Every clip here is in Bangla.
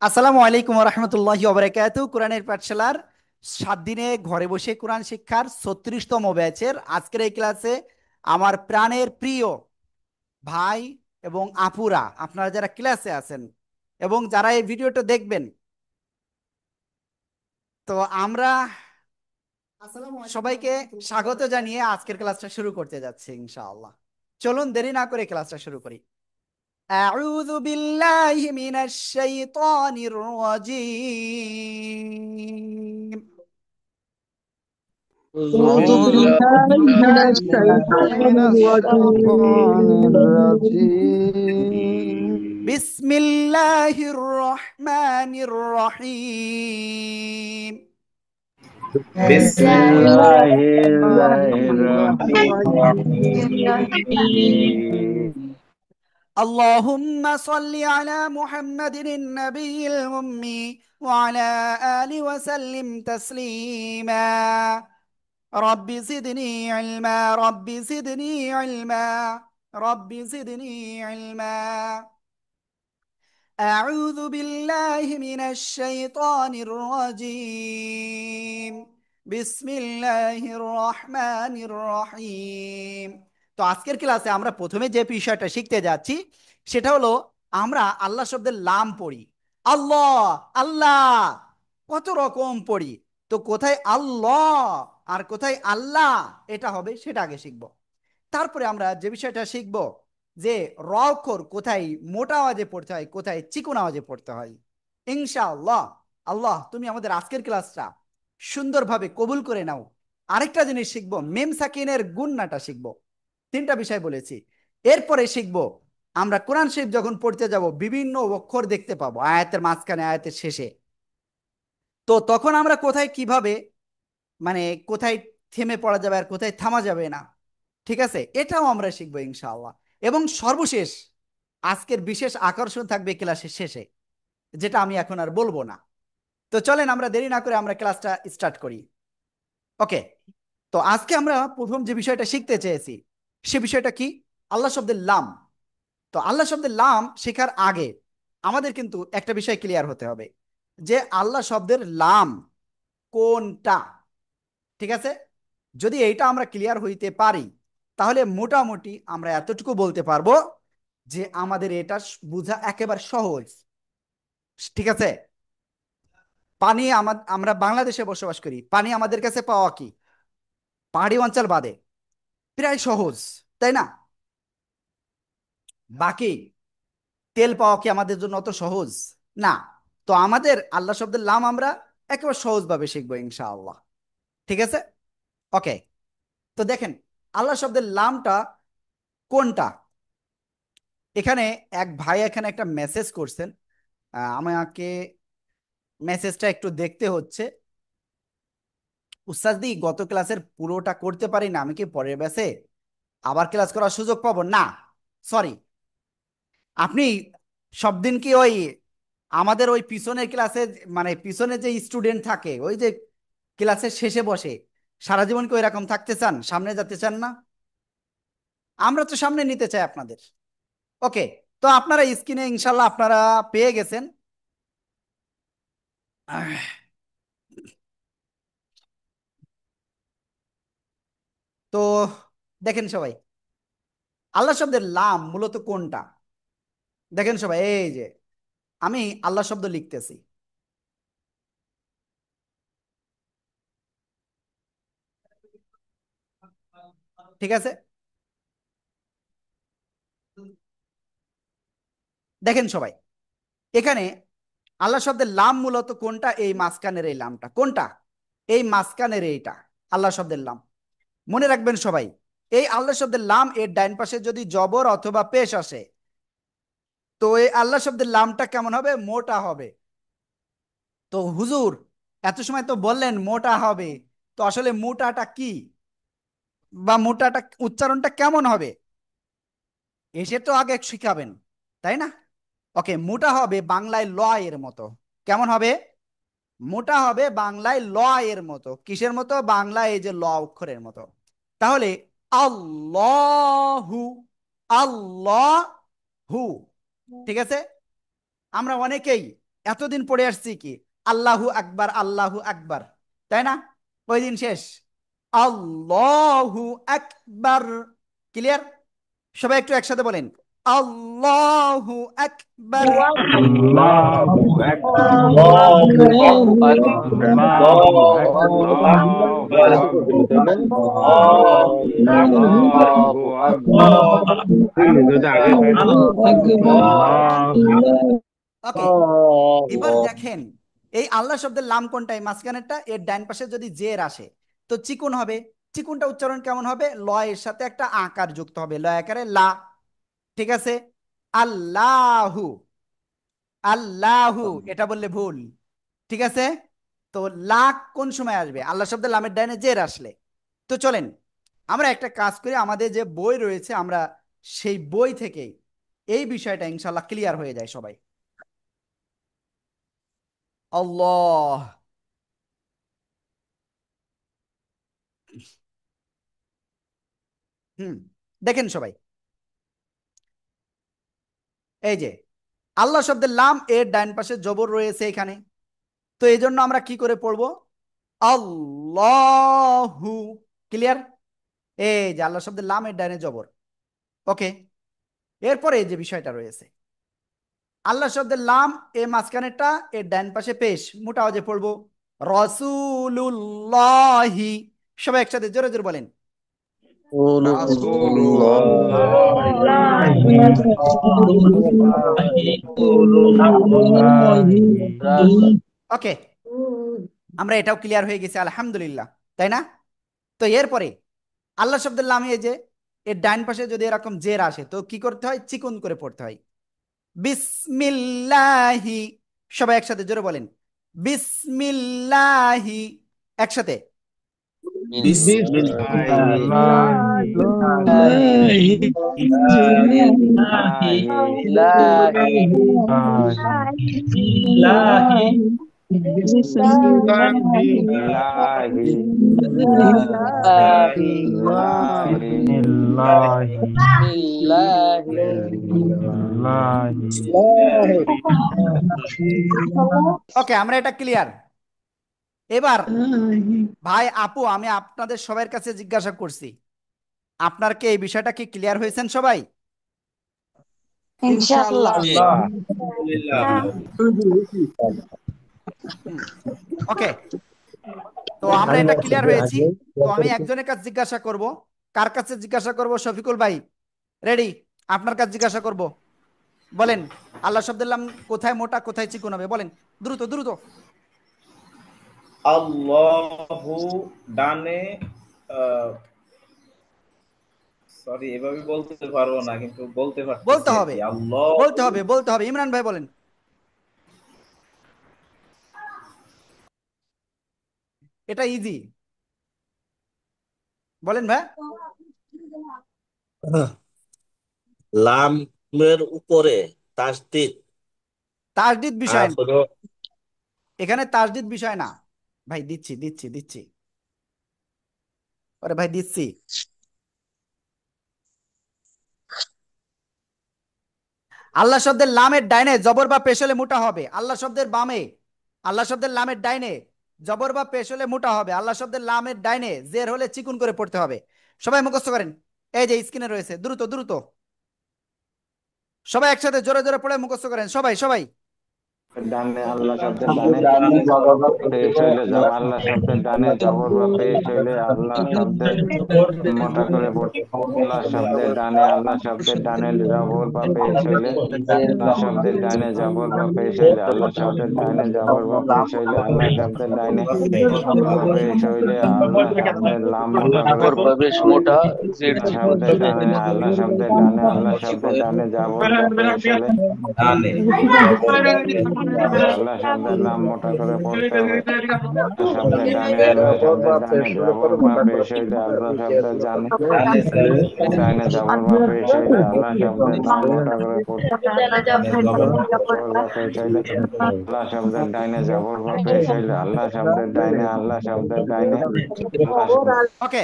আসসালামু আলাইকুম রহমতুল্লাহি ওবরাকাতু। কোরআনের পাঠশালার 7 দিনে ঘরে বসে কোরআন শিক্ষার 36তম ব্যাচের আজকের এই ক্লাসে আমার প্রাণের প্রিয় ভাই এবং আপুরা, আপনারা যারা ক্লাসে আছেন এবং যারা এই ভিডিওটা দেখবেন, তো আমরা সবাইকে স্বাগত জানিয়ে আজকের ক্লাসটা শুরু করতে যাচ্ছি ইনশাআল্লাহ। চলুন দেরি না করে ক্লাসটা শুরু করি। أعوذ بالله من الشيطان الرجيم. أعوذ أعوذ بالله من بالله الشيطان من الشيطان الرجيم الرجيم. بسم الله الرحمن الرحيم. بسم بسم الله الله الرحمن الرحيم الرحيم. اللهم صل على محمد النبي الأمي وعلى آله وسلم تسليما. رب زدني علما، رب زدني علما، رب زدني علما. أعوذ بالله من الشيطان الرجيم. بسم الله الرحمن الرحيم. তো আজকের ক্লাসে আমরা প্রথমে যে বিষয়টা শিখতে যাচ্ছি সেটা হলো আমরা আল্লাহ শব্দের লাম পড়ি। আল্লাহ, আল্লাহ কত রকম পড়ি, তো কোথায় আল্লাহ আর কোথায় আল্লাহ এটা হবে সেটা আগে শিখব। তারপরে আমরা যে বিষয়টা শিখব যে র অক্ষর কোথায় মোটা আওয়াজে পড়তে হয়, কোথায় চিকন আওয়াজে পড়তে হয় ইনশাআল্লাহ। আল্লাহ তুমি আমাদের আজকের ক্লাসটা সুন্দরভাবে কবুল করে নাও। আরেকটা জিনিস শিখবো, মেম সাকিনের গুণনাটা শিখবো। 3টা বিষয় বলেছি। এরপরে শিখবো আমরা কোরআন শরীফ যখন পড়তে যাব বিভিন্ন অক্ষর দেখতে পাবো আয়াতের মাঝখানে, আয়াতের শেষে। তো তখন আমরা কোথায় কিভাবে, মানে কোথায় থেমে পড়া যাবে আর কোথায় থামা যাবে না, ঠিক আছে, এটাও আমরা শিখবো ইনশাআল্লাহ। এবং সর্বশেষ আজকের বিশেষ আকর্ষণ থাকবে ক্লাসের শেষে, যেটা আমি এখন আর বলবো না। তো চলেন আমরা দেরি না করে আমরা ক্লাসটা স্টার্ট করি। ওকে। তো আজকে আমরা প্রথম যে বিষয়টা শিখতে চেয়েছি সে বিষয়টা কি? আল্লাহ শব্দের লাম। তো আল্লাহ শব্দের লাম শেখার আগে আমাদের কিন্তু একটা বিষয় ক্লিয়ার হতে হবে যে আল্লাহ শব্দের লাম কোনটা, ঠিক আছে? যদি এইটা আমরা ক্লিয়ার হইতে পারি তাহলে মোটামুটি আমরা এতটুকু বলতে পারবো যে আমাদের এটা বোঝা একেবারে সহজ, ঠিক আছে? পানি আমরা বাংলাদেশে বসবাস করি, পানি আমাদের কাছে পাওয়া কি পাহাড়ি অঞ্চল বাদে প্রায় সহজ, তাই না? বাকি তেল পাওয়া কি আমাদের জন্য অত সহজ? না। তো আমাদের আল্লাহ শব্দের লাম আমরা একেবারে সহজভাবে শিখবো ইনশাআল্লাহ, ঠিক আছে? ওকে। তো দেখেন আল্লাহ শব্দের লামটা কোনটা। এখানে এক ভাই এখানে একটা মেসেজ করছেন, আমাকে মেসেজটা একটু দেখতে হচ্ছে। উস্তাদ দি গত ক্লাসের পুরোটা করতে পারি না, আমি কি পরের ব্যাচে আবার ক্লাস করার সুযোগ পাবো? না, সরি। আপনি সব দিন কি ওই আমাদের ওই পিছনের ক্লাসে, মানে পিছনে যে স্টুডেন্ট থাকে ওই যে ক্লাসের শেষে বসে, সারা জীবন কি এরকম থাকতে চান? সামনে যেতে চান না? আমরা তো সামনে নিতে চাই আপনাদের। ওকে। তো আপনারা স্ক্রিনে ইনশাল্লাহ আপনারা পেয়ে গেছেন। আহ, তো দেখেন সবাই আল্লাহ শব্দের লাম মূলত কোনটা। দেখেন সবাই, এই যে আমি আল্লাহ শব্দ লিখতেছি, ঠিক আছে? দেখেন সবাই এখানে আল্লাহ শব্দের লাম মূলত কোনটা, এই মাঝখানের এই লামটা কোনটা, এই মাঝখানের এইটা আল্লাহ শব্দের লাম। মনে রাখবেন সবাই, এই আল্লাহ শব্দের লাম এর ডাইন পাশে যদি জবর অথবা পেশ আসে তো এই আল্লাহ শব্দের লামটা কেমন হবে? মোটা হবে। তো হুজুর এত সময় তো বললেন মোটা হবে, তো আসলে মোটাটা কি বা মোটাটা উচ্চারণটা কেমন হবে এসে তো আগে শিখাবেন, তাই না? ওকে, মোটা হবে বাংলায় ল এর মতো। কেমন হবে? মোটা হবে বাংলায় ল এর মতো। কিসের মতো? বাংলায় এই যে ল অক্ষরের মতো। তাহলে আল্লাহু, আল্লাহু, ঠিক আছে? আমরা অনেকেই এতদিন পড়ে আসছি কি আল্লাহু আকবার আল্লাহু আকবার, তাই না? ওই দিন শেষ। আল্লাহু আকবার। ক্লিয়ার? সবাই একটু একসাথে বলেন আল্লাহু আকবার। আল্লাহু আকবার আল্লাহু আকবার আল্লাহু আকবার আল্লাহু আকবার আল্লাহু আল্লাহু আকবার আকবার ওকে, এবার দেখেন এই আল্লাহ শব্দের লাম কোনটা? এই মাঝখানেরটা। এর ডান পাশে যদি জের আসে তো চিকুন হবে। চিকুনটা উচ্চারণ কেমন হবে? লয়ের সাথে একটা আকার যুক্ত হবে, লয় আকারে লা। ঠিক আছে? আল্লাহু, আল্লাহু এটা বললে ভুল। ঠিক আছে? তো লা কোন সময় আসবে? আল্লাহ শব্দের লামের ডাইনে জের আসলে। তো চলেন আমরা একটা কাজ করি, আমাদের যে বই রয়েছে আমরা সেই বই থেকে এই বিষয়টা ইনশাল্লাহ ক্লিয়ার হয়ে যায় সবাই। আল্লাহ, হুম, দেখেন সবাই, এই যে আল্লাহ শব্দের লাম এর ডান পাশে জবর রয়েছে এখানে। তো এই জন্য আমরা কি করে পড়বো? আল্লাহু। ক্লিয়ার? এই যে আল্লাহ শব্দের লাম এর ডানে জবর। ওকে, এরপরে এই যে বিষয়টা রয়েছে, আল্লাহ শব্দের লাম এ মাঝখানেরটা, এর ডান পাশে পেশ, মোটা আওয়াজে পড়বো রসুলুল্লাহি। সবাই একসাথে জোরে জোরে বলেন রাসূলুল্লাহ ওকে, আমরা এটাও ক্লিয়ার হয়ে গেছি আলহামদুলিল্লাহ, তাই না? তো এরপরে আল্লাহ শব্দের লামে এই যে এর ডান পাশে যদি এরকম জের আসে তো কি করতে হয়? চিকন করে পড়তে হয় বিসমিল্লাহি। সবাই একসাথে জোরে বলেন বিসমিল্লাহি, একসাথে ওকে, আমরা এটা ক্লিয়ার। এবার ভাই আপু আমি আপনাদের সবার কাছে জিজ্ঞাসা করছি, আপনার কি এই বিষয়টা কি ক্লিয়ার হয়েছেন সবাই? ইনশাআল্লাহ। ওকে, তো আমরা এটা ক্লিয়ার হয়েছি। তো আমি একজনের কাছে জিজ্ঞাসা করব। কার কাছে জিজ্ঞাসা করব? শফিকুল ভাই রেডি? আপনার কাছে জিজ্ঞাসা করব, বলেন আল্লাহ শব্দের লাম কোথায় মোটা কোথায় চিকন হবে? বলেন দ্রুত দ্রুত। আল্লাহু ডানে, সরি এভাবে বলতে পারবো না কিন্তু বলতে বলতে পারতেছি আর হবে, কি। আল্লাহ বলতে হবে, বলতে হবে। ইমরান ভাই বলেন, এটা ইজি, বলেন ভাই। লামের উপরে তাসদিদ, তাসদিদ বিষয় না, তারপরে এখানে তাসদিদ বিষয় না। ভাই দিচ্ছি দিচ্ছি দিচ্ছি, ওরে ভাই দিচ্ছি। আল্লাহ শব্দের লামের ডাইনে জবর বা পেশ হলে মোটা হবে। আল্লাহ শব্দের বামে, আল্লাহ শব্দের লামের ডাইনে জবর বা পেশ হলে মোটা হবে। আল্লাহ শব্দের লামের ডাইনে জের হলে চিকুন করে পড়তে হবে। সবাই মুখস্থ করেন, এই যে স্ক্রিনে রয়েছে, দ্রুত দ্রুত সবাই একসাথে জোরে জোরে পড়ে মুখস্থ করেন সবাই সবাই। ডানে আল্লাহ শব্দের ডানে পেশ হইলে যাব আল্লাহ শব্দের ডানে জবর বা পেশ হইলে আল্লাহ শব্দের মোটা করে পড়তে আল্লাহ শব্দের ডানে আল্লাহ শব্দের ডানে জবর বা পেশ হইলে আল্লাহ শব্দের ডানে জবর বা পেশ হইলে আল্লাহ শব্দের ডানে জবর বা পেশ হইলে আল্লাহ শব্দের ডানে বা পেশ হইলে আল্লাহ শব্দের লাম মোটা করে বেশ মোটা জেড আল্লাহ চিকন শব্দের ডানে আল্লাহ শব্দের ডানে আল্লাহ শব্দের ডানে জবর বা পেশ হইলে ডানে আল্লাহ শব্দের নাম মোটা করে পড়তে হবে আল্লাহ শব্দের ডানে আল্লাহ শব্দের ডানে জবর বা পেশ হইলে আল্লাহ শব্দের জানে ডানে স্যার, ডাইনে জবর বা পেশ হইলে আল্লাহ শব্দের নাম মোটা করে পড়তে ডানে জবর জবর বা পেশ হইলে আল্লাহ শব্দের ডাইনে জবর বা পেশ হইলে আল্লাহ শব্দের ডাইনে আল্লাহ শব্দের ডাইনে আল্লাহ শব্দের ওকে,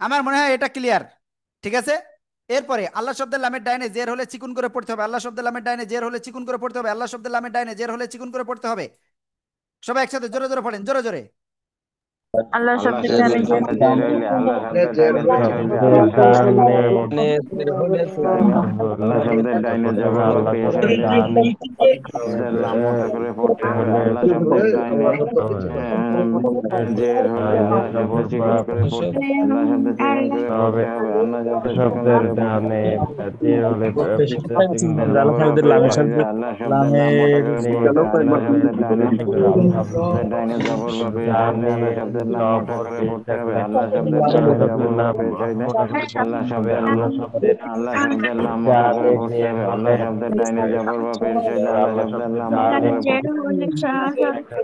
আমার মনে হয় এটা ক্লিয়ার। ঠিক আছে, এরপরে আল্লাহ শব্দের লামের ডাইনে জের হলে চিকুন করে পড়তে হবে, আল্লাহ শব্দের লামের ডাইনে জের হলে চিকুন করে পড়তে হবে, আল্লাহ শব্দের লামের ডাইনে জের হলে চিকুন করে পড়তে হবে। সবাই একসাথে জোরে জোরে পড়েন, জোরে জোরে। আল্লাহ আল্লাহ শব্দের ডানে শব্দের যে ডানে জের হইলে, আল্লাহ শব্দের ডাইনে জের হইলে, আল্লাহ শব্দের আল্লাহ শব্দের ডাইনে জবর বা পেশ হইলে, শব্দের লাম মোটা করে পড়তে হবে। আল্লাহ শব্দের ডাইনে জের হলে, আল্লাহ শব্দের চিকন করে পড়তে হবে, আল্লাহ শব্দের চিকন করে পড়তে হবে, আল্লাহ শব্দের চিকন করে পড়তে হবে। শব্দের জবর বা পেশ হইলে, আল্লাহ শব্দের লাম মোটা করে পড়তে হবে, আল্লাহ শব্দের ডাইনে জবর বা পেশ হইলে, আল্লাহ শব্দের লাম মোটা করে পড়তে হবে, আল্লাহ শব্দের ডাইনে জবর বা পেশ হইলে, আল্লাহ শব্দের আল্লাহ শব্দের লাম মোটা করে পড়তে হবে, আল্লাহ শব্দের ডাইনে জবর বা পেশ হইলে, আল্লাহ শব্দের লাম মোটা ডানে করে জের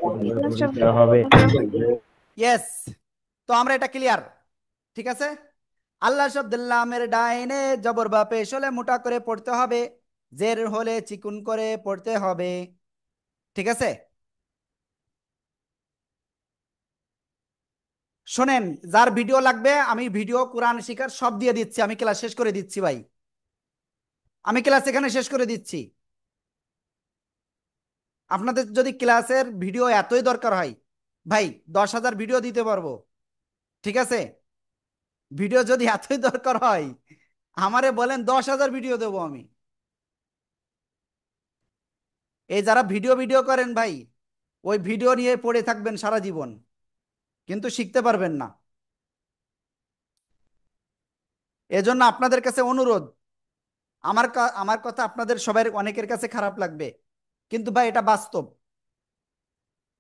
পড়তে হবে। হলে আল্লাহ শব্দের ইয়েস, তো আমরা এটা ক্লিয়ার, ঠিক আছে। আল্লাহ শব্দের লামের ডাইনে জবর বা পেশ হলে মোটা করে পড়তে হবে, জের হলে চিকুন করে পড়তে হবে, ঠিক আছে। শোনেন, যার ভিডিও লাগবে আমি ভিডিও কোরআন শিখার সব দিয়ে দিচ্ছি, আমি ক্লাস শেষ করে দিচ্ছি ভাই, আমি ক্লাস এখানে শেষ করে দিচ্ছি। আপনাদের যদি ক্লাসের ভিডিও এতই দরকার হয় ভাই, 10,000 ভিডিও দিতে পারবো, ঠিক আছে। ভিডিও যদি এতই দরকার হয় আমারে বলেন, 10,000 ভিডিও দেবো আমি। এই যারা ভিডিও ভিডিও করেন ভাই, ওই ভিডিও নিয়ে পড়ে থাকবেন সারা জীবন, কিন্তু শিখতে পারবেন না। এজন্য আপনাদের কাছে অনুরোধ, আমার কথা আপনাদের সবার অনেকের কাছে খারাপ লাগবে, কিন্তু ভাই এটা বাস্তব।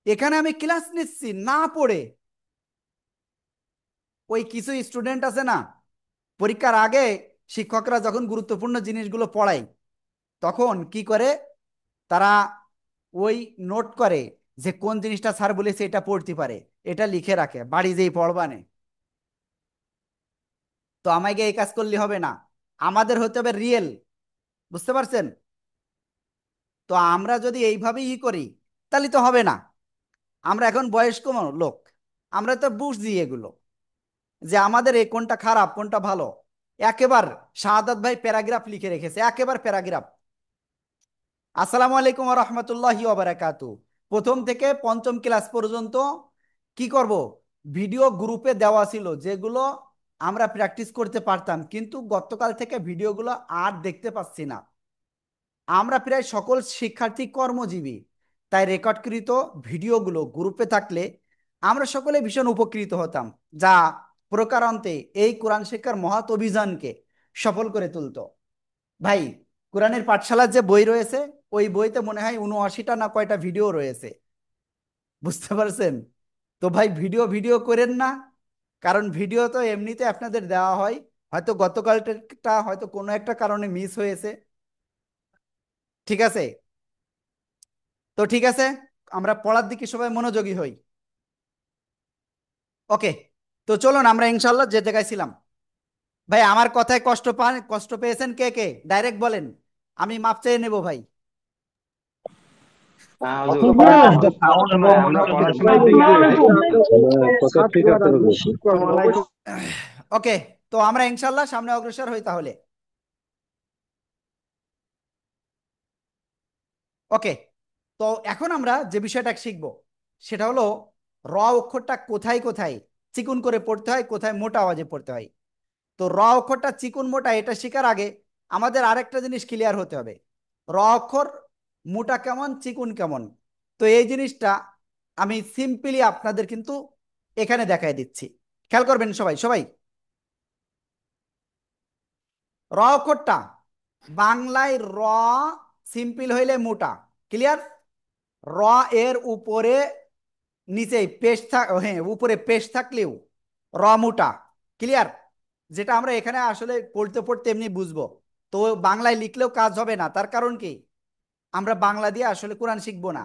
এখানে আমি ক্লাস নিচ্ছি না পড়ে, ওই কিছু স্টুডেন্ট আছে না, পরীক্ষার আগে শিক্ষকরা যখন গুরুত্বপূর্ণ জিনিসগুলো পড়ায় তখন কি করে, তারা ওই নোট করে যে কোন জিনিসটা স্যার বলেছে এটা পড়তে পারে, এটা লিখে রাখে, বাড়ি যেই পড়বানে। তো আমাকে এই কাজ করলে হবে না, আমাদের হতে হবে রিয়েল, বুঝতে পারছেন? তো আমরা যদি এইভাবেই করি তাহলে তো হবে না। আমরা এখন বয়স্ক লোক, আমরা তো বুঝছি এগুলো, যে আমাদের এই কোনটা খারাপ কোনটা ভালো। একেবার শাহাদাত ভাই প্যারাগ্রাফ লিখে রেখেছে, একেবারে প্যারাগ্রাফ। আসসালামু আলাইকুম ওয়া রাহমাতুল্লাহি ওয়া বারাকাতু। প্রথম থেকে পঞ্চম ক্লাস পর্যন্ত কি করব, ভিডিও গ্রুপে দেওয়া ছিল যেগুলো আমরা প্র্যাকটিস করতে পারতাম, কিন্তু গতকাল থেকে ভিডিওগুলো আর দেখতে পাচ্ছি না। আমরা প্রায় সকল শিক্ষার্থী কর্মজীবী, তাই রেকর্ডকৃত ভিডিওগুলো গ্রুপে থাকলে আমরা সকলে ভীষণ উপকৃত হতাম, যা প্রকারান্তে এই কোরআন শিক্ষার মহৎ অভিযানকে সফল করে তুলতো। ভাই, কোরআনের পাঠশালার যে বই রয়েছে, ওই বইতে মনে হয় 79টা না কয়টা ভিডিও রয়েছে, বুঝতে পারছেন? তো ভাই ভিডিও ভিডিও করেন না, কারণ ভিডিও তো এমনিতে আপনাদের দেওয়া হয়, হয়তো গতকালটা হয়তো কোনো একটা কারণে মিস হয়েছে, ঠিক আছে। তো ঠিক আছে, আমরা পড়ার দিকে সবাই মনোযোগী হই। ওকে, তো চলুন আমরা ইনশাল্লাহ যে জায়গায় ছিলাম। ভাই আমার কথায় কষ্ট পেয়েছেন কে কে ডাইরেক্ট বলেন, আমি মাপ চেয়ে নেব ভাই। হুজুর, কষ্ট নয়, আমরা পড়াশোনার দিকে ওকে, তো আমরা ইনশাল্লাহ সামনে অগ্রসর হই তাহলে। ওকে, তো এখন আমরা যে বিষয়টা শিখব সেটা হলো র অক্ষরটা কোথায় কোথায় চিকুন করে পড়তে হয়, কোথায় মোটা আওয়াজে পড়তে হয়। তো র অক্ষরটা চিকুন মোটা এটা শেখার আগে আমাদের আরেকটা জিনিস ক্লিয়ার হতে হবে, র অক্ষর মোটা কেমন চিকুন কেমন। তো এই জিনিসটা আমি সিম্পলি আপনাদের কিন্তু এখানে দেখাই দিচ্ছি, খেয়াল করবেন সবাই সবাই। র অক্ষরটা বাংলায় র সিম্পল হইলে মোটা, ক্লিয়ার। র এর উপরে নিচে পেশ হ্যাঁ উপরে পেশ থাকলেও র মোটা, ক্লিয়ার। যেটা আমরা এখানে আসলে পড়তে পড়তে এমনি বুঝবো, তো বাংলায় লিখলেও কাজ হবে না। তার কারণ কি, আমরা বাংলা দিয়ে আসলে কোরআন শিখবো না।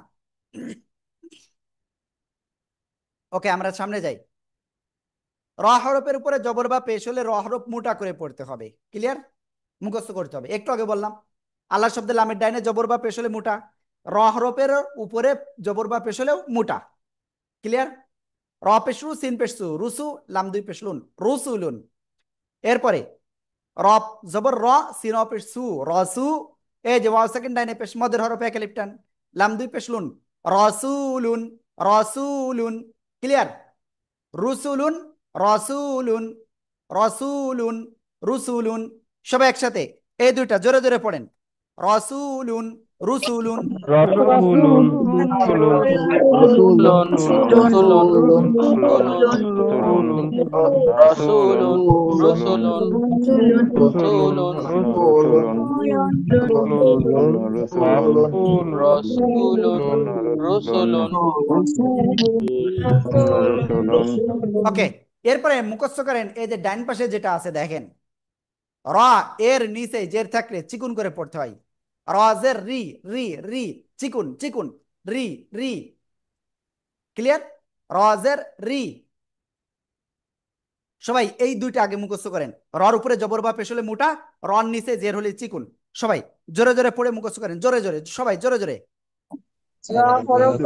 ওকে, আমরা সামনে যাই। র হরফের উপরে জবর বা পেশ হলে র হরফ মোটা করে পড়তে হবে, ক্লিয়ার, মুখস্থ করতে হবে। একটু আগে বললাম আল্লাহ শব্দের লামের ডাইনে জবর বা পেশ হলে মোটা, র হরফের উপরে জবর বা পেশ হলেও মোটা, ক্লিয়ার। র পেশরু সিন পেশরু রুসু লাম দুই পেশলুন রুসুলুন। এরপরে রব জবর র সিন পেশ সু রসু, এই যে ওয়াও সেকেন্ড ডাইনে পেশ মদের হরফে এক লিফটান, লাম দুই পেশ লুন, রসুলুন, রসুলুন। ক্লিয়ার? রুসুলুন, রসুলুন, রসুলুন, রুসুলুন। সবাই একসাথে এই দুইটা জোরে জোরে পড়েন, রসুলুন, রুসুলুন। রাসূলুন রাসূলুন রাসূলুন রাসূলুন রাসূলুন রাসূলুন রাসূলুন রাসূলুন রাসূলুন রাসূলুন ওকে, এরপরে মুখস্থ করেন এই যে ডাইন পাশে যেটা আছে দেখেন, র এর নিচে জের থাকলে চিকুন করে পড়তে হয়। রজের রি, রি রি, চিকুন চিকুন, রি রি। ক্লিয়ার? রজের রি। সবাই এই দুইটা আগে মুখস্থ করেন। রর উপরে জবর বা পেশ হলে মোটা, রর নিচে জের হলে চিকুন। সবাই জোরে জোরে পড়ে মুখস্থ করেন, জোরে জোরে, সবাই জোরে জোরে। রর উপরে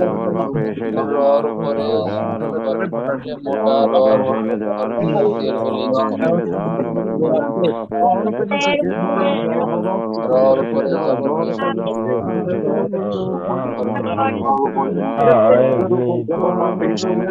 জবর পেশলে মোটা, রর নিচে জের হলে চিকুন। রর উপরে জবর পেশলে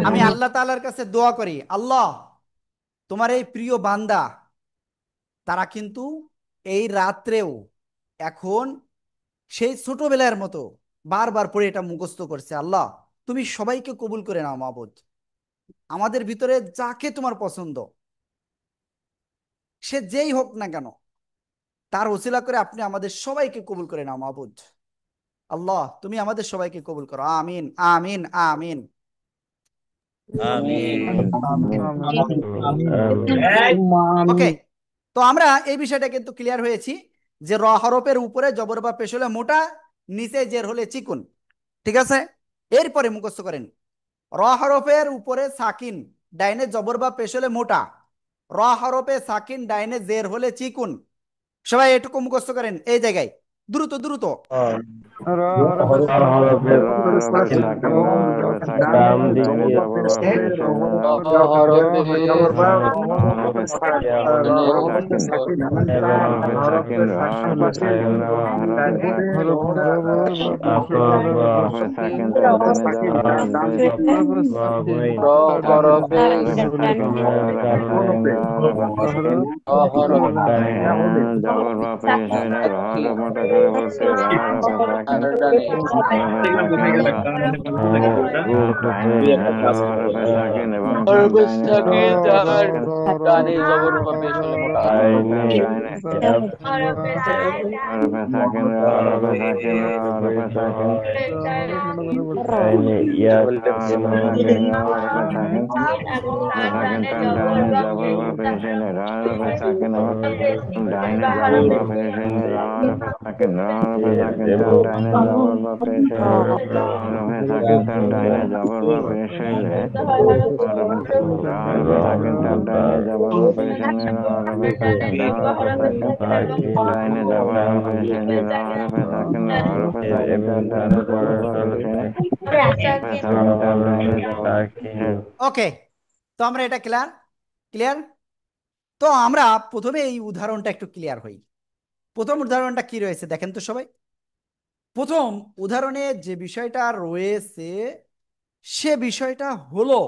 আমি আল্লাহ তাআলার কাছে দোয়া করি, আল্লাহ তোমার এই প্রিয় বান্দা তারা কিন্তু এই রাত্রেও এখন সেই ছোটবেলার মতো বারবার পড়ে এটা মুখস্থ করছে। আল্লাহ তুমি সবাইকে কবুল করে নাও মাবুদ, আমাদের ভিতরে যাকে তোমার পছন্দ সে যেই হোক না কেন তার ওসিলা করে আপনি আমাদের সবাইকে কবুল করে নাও মাবুদ। আল্লাহ তুমি আমাদের সবাইকে কবুল করো, আমিন আমিন আমিন। ওকে, তো আমরা এই বিষয়টা কিন্তু ক্লিয়ার হয়েছি যে র হরফের উপরে জবর বা পেশ হলে মোটা, নিচে জের হলে চিকুন। ঠিক আছে? এরপরে মুখস্থ করেন, র হরফের উপরে সাকিন, ডাইনে জবর বা পেশ হলে মোটা, র হরফে সাকিন ডাইনে জের হলে চিকুন। সবাই এটুকু মুখস্থ করেন এই জায়গায়, দ্রুত দ্রুত। ডানে জবর বা পেশ হলে মোটা। ওকে, তো আমরা এটা ক্লিয়ার ক্লিয়ার। তো আমরা প্রথমে এই উদাহরণটা একটু ক্লিয়ার হই। প্রথম উদাহরণটা কি রয়েছে দেখেন তো সবাই। প্রথম উদাহরণে যে বিষয়টা রয়েছে সে বিষয়টা হলো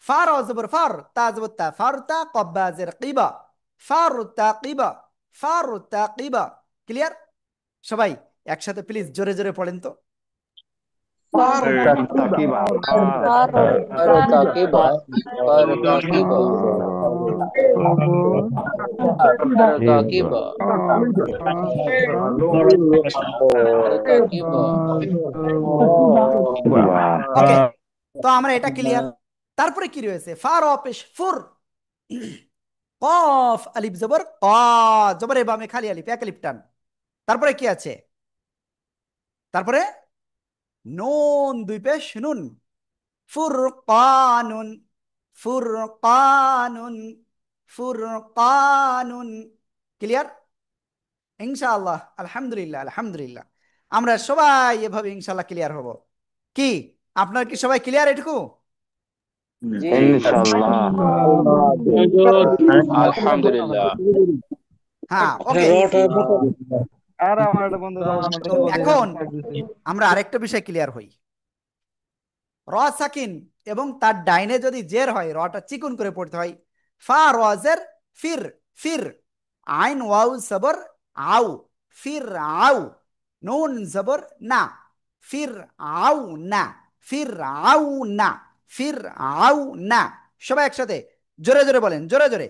ফার অজবর ফার তা জবর তা ফারুতা কব্বাজের কিবা, ফারুতা কিবা, ফারুতা কিবা। ক্লিয়ার? সবাই একসাথে প্লিজ জোরে জোরে পড়েন তো। তাকিবা Takiba, Takiba, Takiba, Takiba. ওকে, তো আমরা এটা ক্লিয়ার। তারপরে কি রয়েছে? ফার অপেশ ফুর, কফ আলিফ জবর ক, জবর বামে খালি আলিফ, এক আলিফ টান। তারপরে কি আছে? তারপরে নুন দুই পেশ নুন, ফুরকানুন, ফুরকানুন, ফুরকানুন। ক্লিয়ার ইনশাআল্লাহ? আলহামদুলিল্লাহ, আলহামদুলিল্লাহ। আমরা সবাই এভাবে ইনশাআল্লাহ ক্লিয়ার হব। কি আপনার কি সবাই ক্লিয়ার এটুকু? ইনশাআল্লাহ। Alhamdulillah. হ্যাঁ, ওকে। তো এখন আমরা আরেকটা বিষয় ক্লিয়ার হই। র সাকিন এবং তার ডাইনে যদি জের হয়, রটা চিকুন করে পড়তে হয়। ফা রজের ফির, ফির। আইন ওয়াউ সবর আউ, ফির আউ। নুন জবর না, ফির আউ না, ফির আউ না, ফির আউ না। সবাই একসাথে জোরে জোরে বলেন, জোরে জোরে।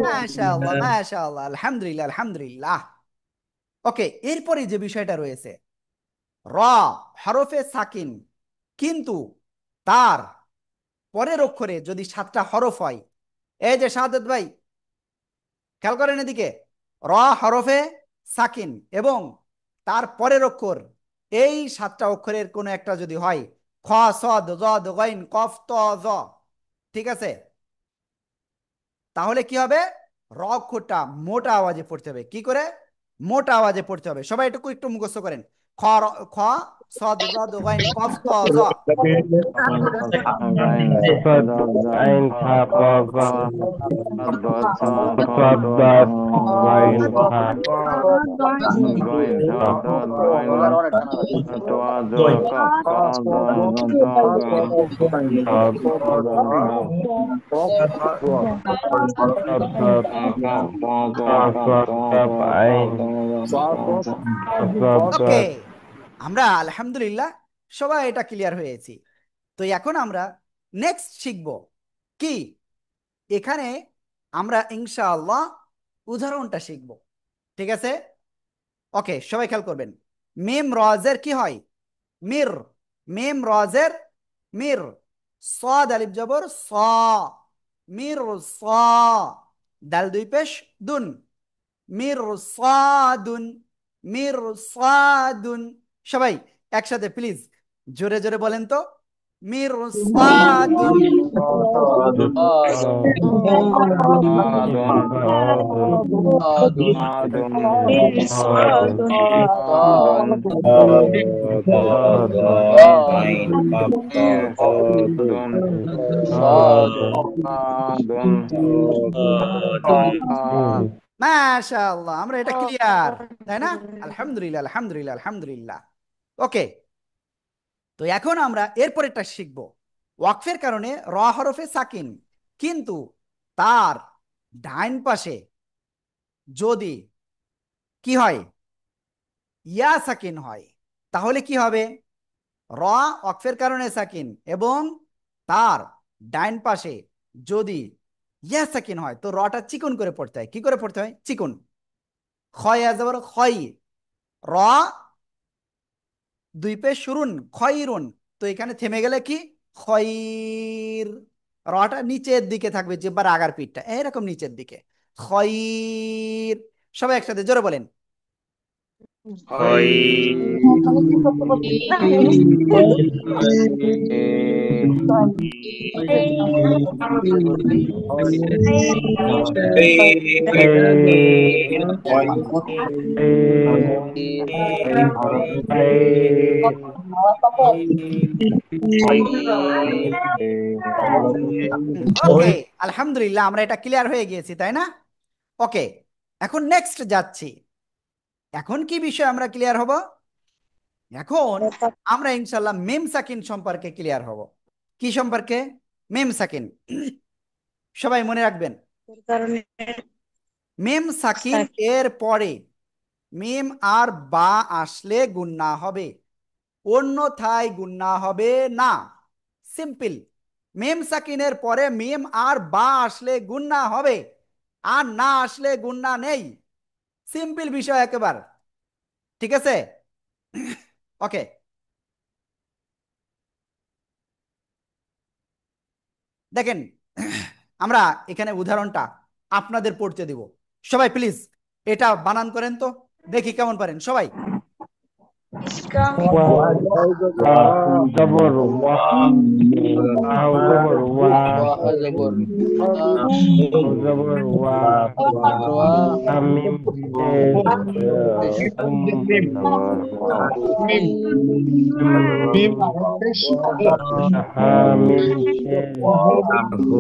মাশাআল্লাহ, মাশাআল্লাহ, আলহামদুলিল্লাহ, আলহামদুলিল্লাহ। ওকে, এরপরে যে বিষয়টা রয়েছে, র হরফে সাকিন, কিন্তু তার পরের অক্ষরে যদি 7টা হরফ হয়। এই যে শাহাদাত ভাই, খেয়াল করেন এদিকে। র হরফে সাকিন এবং তার পরের অক্ষর, এই 7টা অক্ষরের কোনো একটা যদি হয়, খ সদ জদ গইন কফ ত জ, ঠিক আছে, তাহলে কি হবে? র অক্ষরটা মোটা আওয়াজে পড়তে হবে। কি করে? মোটা আওয়াজে পড়তে হবে। সবাই একটু একটু মুখস্থ করেন। খ খ সদ জদ গইন কফ ত জ। ওকে, আমরা আলহামদুলিল্লাহ সবাই এটা ক্লিয়ার হয়েছি। তো এখন আমরা নেক্সট শিখব কি, এখানে আমরা ইনশাআল্লাহ উদাহরণটা শিখব। ঠিক আছে? ওকে, সবাই খেয়াল করবেন। মিম রজের কি হয়? মির। মিম রজের মির। সাদ আলিফ জবর স, মির স। দাল দুই পেশ দুন, মির সাদুন, মির সাদুন। সবাই একসাথে প্লিজ জোরে জোরে বলেন তো, মির সাদুন। মাশাআল্লাহ, আমরা এটা ক্লিয়ার, তাই না? আলহামদুলিল্লাহ, আলহামদুলিল্লাহ, আলহামদুলিল্লাহ। ওকে, তো এখন আমরা এরপরেরটা শিখব। ওয়াকফের কারণে র হরফে সাকিন, কিন্তু তার ডাইন পাশে যদি কি হয়? ইয়া সাকিন হয়, তাহলে কি হবে? র ওয়াকফের কারণে সাকিন এবং তার ডাইন পাশে যদি ইয়া সাকিন হয়, তো রটা চিকন করে পড়তে হয়। কি করে পড়তে হয়? চিকন। ক্ষয় আজবর ক্ষয়, র দুই পেশ শুরুন, খয়রুন। তো এখানে থেমে গেলে কি? খয়র। রটা নিচের দিকে থাকবে, জিহ্বার আগার পিঠটা এরকম নিচের দিকে। খয়র। সবাই একসাথে জোরে বলেন। ওকে, আলহামদুলিল্লাহ আমরা এটা ক্লিয়ার হয়ে গিয়েছি, তাই না? ওকে, এখন নেক্সট যাচ্ছি। এখন কি বিষয় আমরা ক্লিয়ার হব? এখন আমরা ইনশাল্লাহ মিম সাকিন সম্পর্কে ক্লিয়ার হব। কি সম্পর্কে? মিম সাকিন। সবাই মনে রাখবেন, কারণে মিম সাকিন এর পরে মিম আর বা আসলে গুন্না হবে, অন্যথায় গুন্না হবে না। সিম্পল। মিম সাকিনের পরে মিম আর বা আসলে গুন্না হবে, আর না আসলে গুন্না নেই। সিম্পল বিষয় একেবারে। ঠিক আছে? ওকে, দেখেন, আমরা এখানে উদাহরণটা আপনাদের পড়তে দিব। সবাই প্লিজ এটা বানান করেন তো, দেখি কেমন পারেন সবাই। জবর ওয়া জবর ওয়া ওয়াহ জবর জবর ওয়া ওয়া মিম পেশ হুম জবর ওয়া মিম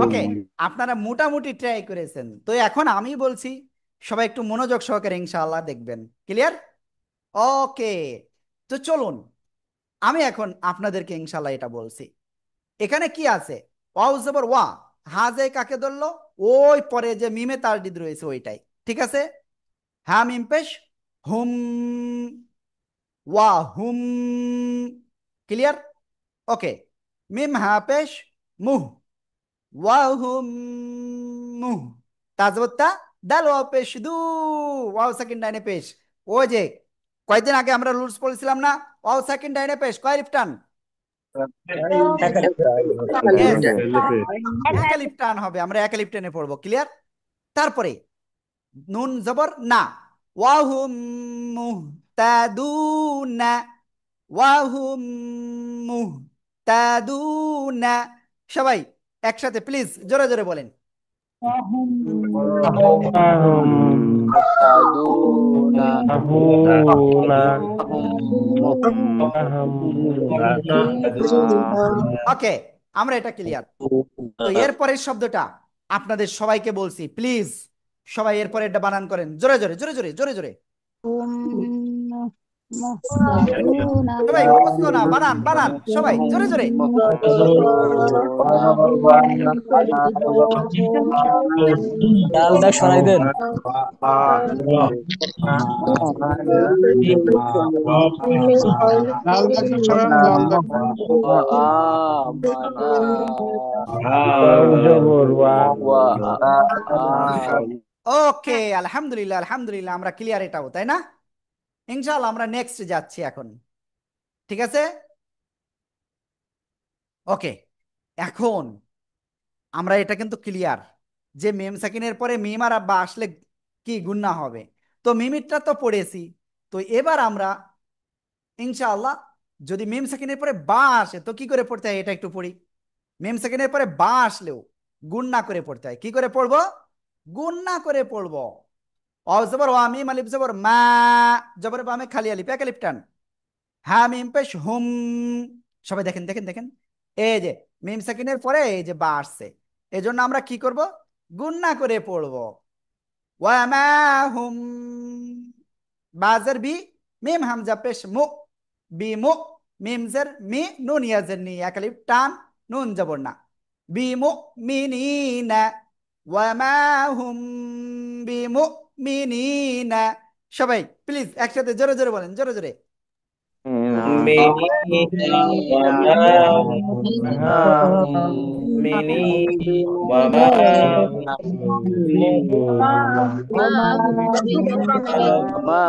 ওকে, আপনারা মোটামুটি ট্রাই করেছেন, তো এখন আমি বলছি, সবাই একটু মনোযোগ সহকারে ইনশাআল্লাহ দেখবেন। ক্লিয়ার? ওকে, তো চলুন আমি এখন আপনাদেরকে ইনশাআল্লাহ এটা বলছি। এখানে কি আছে? ওয়াও জবর ওয়া, হাজে কাকে ধরলো? ওই পরে যে মিমে তারদিদ রয়েছে ওইটাই। ঠিক আছে? হ্যাঁ মিম পেশ হুম, ওয়া হুম। ক্লিয়ার? ওকে, মিম হ্যাঁ পেশ মুহ, ওয়া হুম মুহ। তাজবত্তা দাল ওয়া পেশ দু, ওয়াও সেকেন্ড ডাইনে পেশ। ও যে কয়েকদিন আগে আমরা রুলস পড়েছিলাম না, ওয়াও সেকেন্ড ডাইনে পেশ কয় লিফ টান? ইয়েস, এক আলিফ টান হবে, আমরা এক আলিফ টেনে পড়বো। ক্লিয়ার? তারপরে নুন জবর না, ওয়াহুম মুহতাদুনা, ওয়াহুম মুহতাদুনা। সবাই একসাথে প্লিজ জোরে জোরে বলেন। মুহতাদুনা আহুনা হুম ওকে, আমরা এটা ক্লিয়ার। তো এরপরের শব্দটা আপনাদের সবাইকে বলছি, প্লিজ সবাই এরপরে এটা বানান করেন জোরে জোরে জোরে জোরে জোরে জোরে। সবাই মুখস্থ না, বানান বানান সবাই জোরে জোরে। মুহতাদুনা ডালটা সরাই দেন। আমানা জবর ওয়া ওয়া ওকে, আলহামদুলিল্লাহ আলহামদুলিল্লাহ, আমরা ক্লিয়ার এটাও, তাই না? ইনশাআল্লাহ আমরা নেক্সট যাচ্ছি এখন। ঠিক আছে? ওকে, এখন আমরা এটা কিন্তু ক্লিয়ার যে মিম সাকিনের পরে মিম আর আব্বা আসলে কি গুন্না হবে। তো মিমিটটা তো পড়েছি, তো এবার আমরা ইনশাআল্লাহ যদি মিম সাকিনের পরে বা আসে তো কি করে পড়তে হয় এটা একটু পড়ি। মিম সেকেন্ডের পরে বা আসলেও গুণনা করে পড়তে হয়। কি করে পড়বো? গুণনা করে পড়বো। অ জবর ওয়া মিম আলিফ জবর মা, জবর বামে খালি আলিফ এক আলিফ টান, হ্যাঁ মিম পেশ হুম। সবাই দেখেন দেখেন দেখেন, এই যে মিম সেকেন্ডের পরে এই যে বা আসছে, এই জন্য আমরা কি করব? গুণনা করে পড়বো। ওয়া মা হুম, বাজার বি, মিম হামজা পেশ মু, বি মু, মিম জের মি, নুন ইয়াজের নি, এক আলিফ টান, নুন জবর না, বি মু মিনিনা, ওয়া মা হুম বি মু মিনিনা। সবাই প্লিজ একসাথে জোরে জোরে বলেন জোরে জোরে। মিনি মামা মা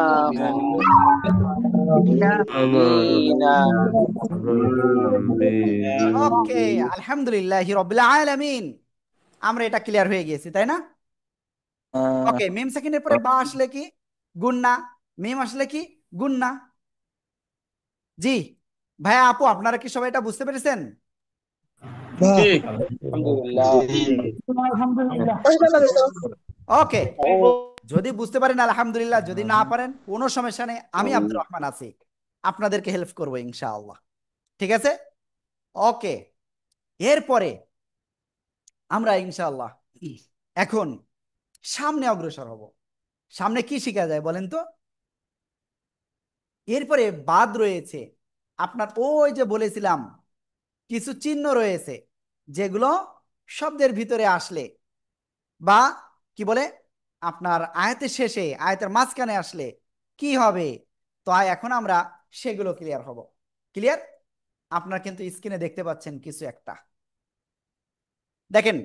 মিনা ওকে, আলহামদুলিল্লাহ রবিল আলামিন, আমরা এটা ক্লিয়ার হয়ে গিয়েছি, তাই না? ওকে, মিম সেকেন্ডের পরে বা আসলে কি গুন্না, মিম আসলে কি গুন্না। জি ভাইয়া আপু, আপনারা কি সবাই এটা বুঝতে পেরেছেন? আলহামদুলিল্লাহ ওকে, যদি বুঝতে পারেন আলহামদুলিল্লাহ, যদি না পারেন কোনো সমস্যা নেই, আমি আব্দুর রহমান আছি, আপনাদেরকে হেল্প করবো ইনশাআল্লাহ। ঠিক আছে? ওকে, এরপরে আমরা ইনশাআল্লাহ এখন সামনে অগ্রসর হব। সামনে কি শেখা যায় বলেন তো? এরপরে বাদ রয়েছে আপনার ওই যে বলেছিলাম কিছু চিহ্ন রয়েছে যেগুলো শব্দের ভিতরে আসলে বা কি বলে আপনার আয়াতের শেষে আয়াতের মাঝখানে আসলে কি হবে। তো এখন আমরা সেগুলো ক্লিয়ার হব। ক্লিয়ার? আপনারা কিন্তু স্ক্রিনে দেখতে পাচ্ছেন কিছু একটা। দেখেন,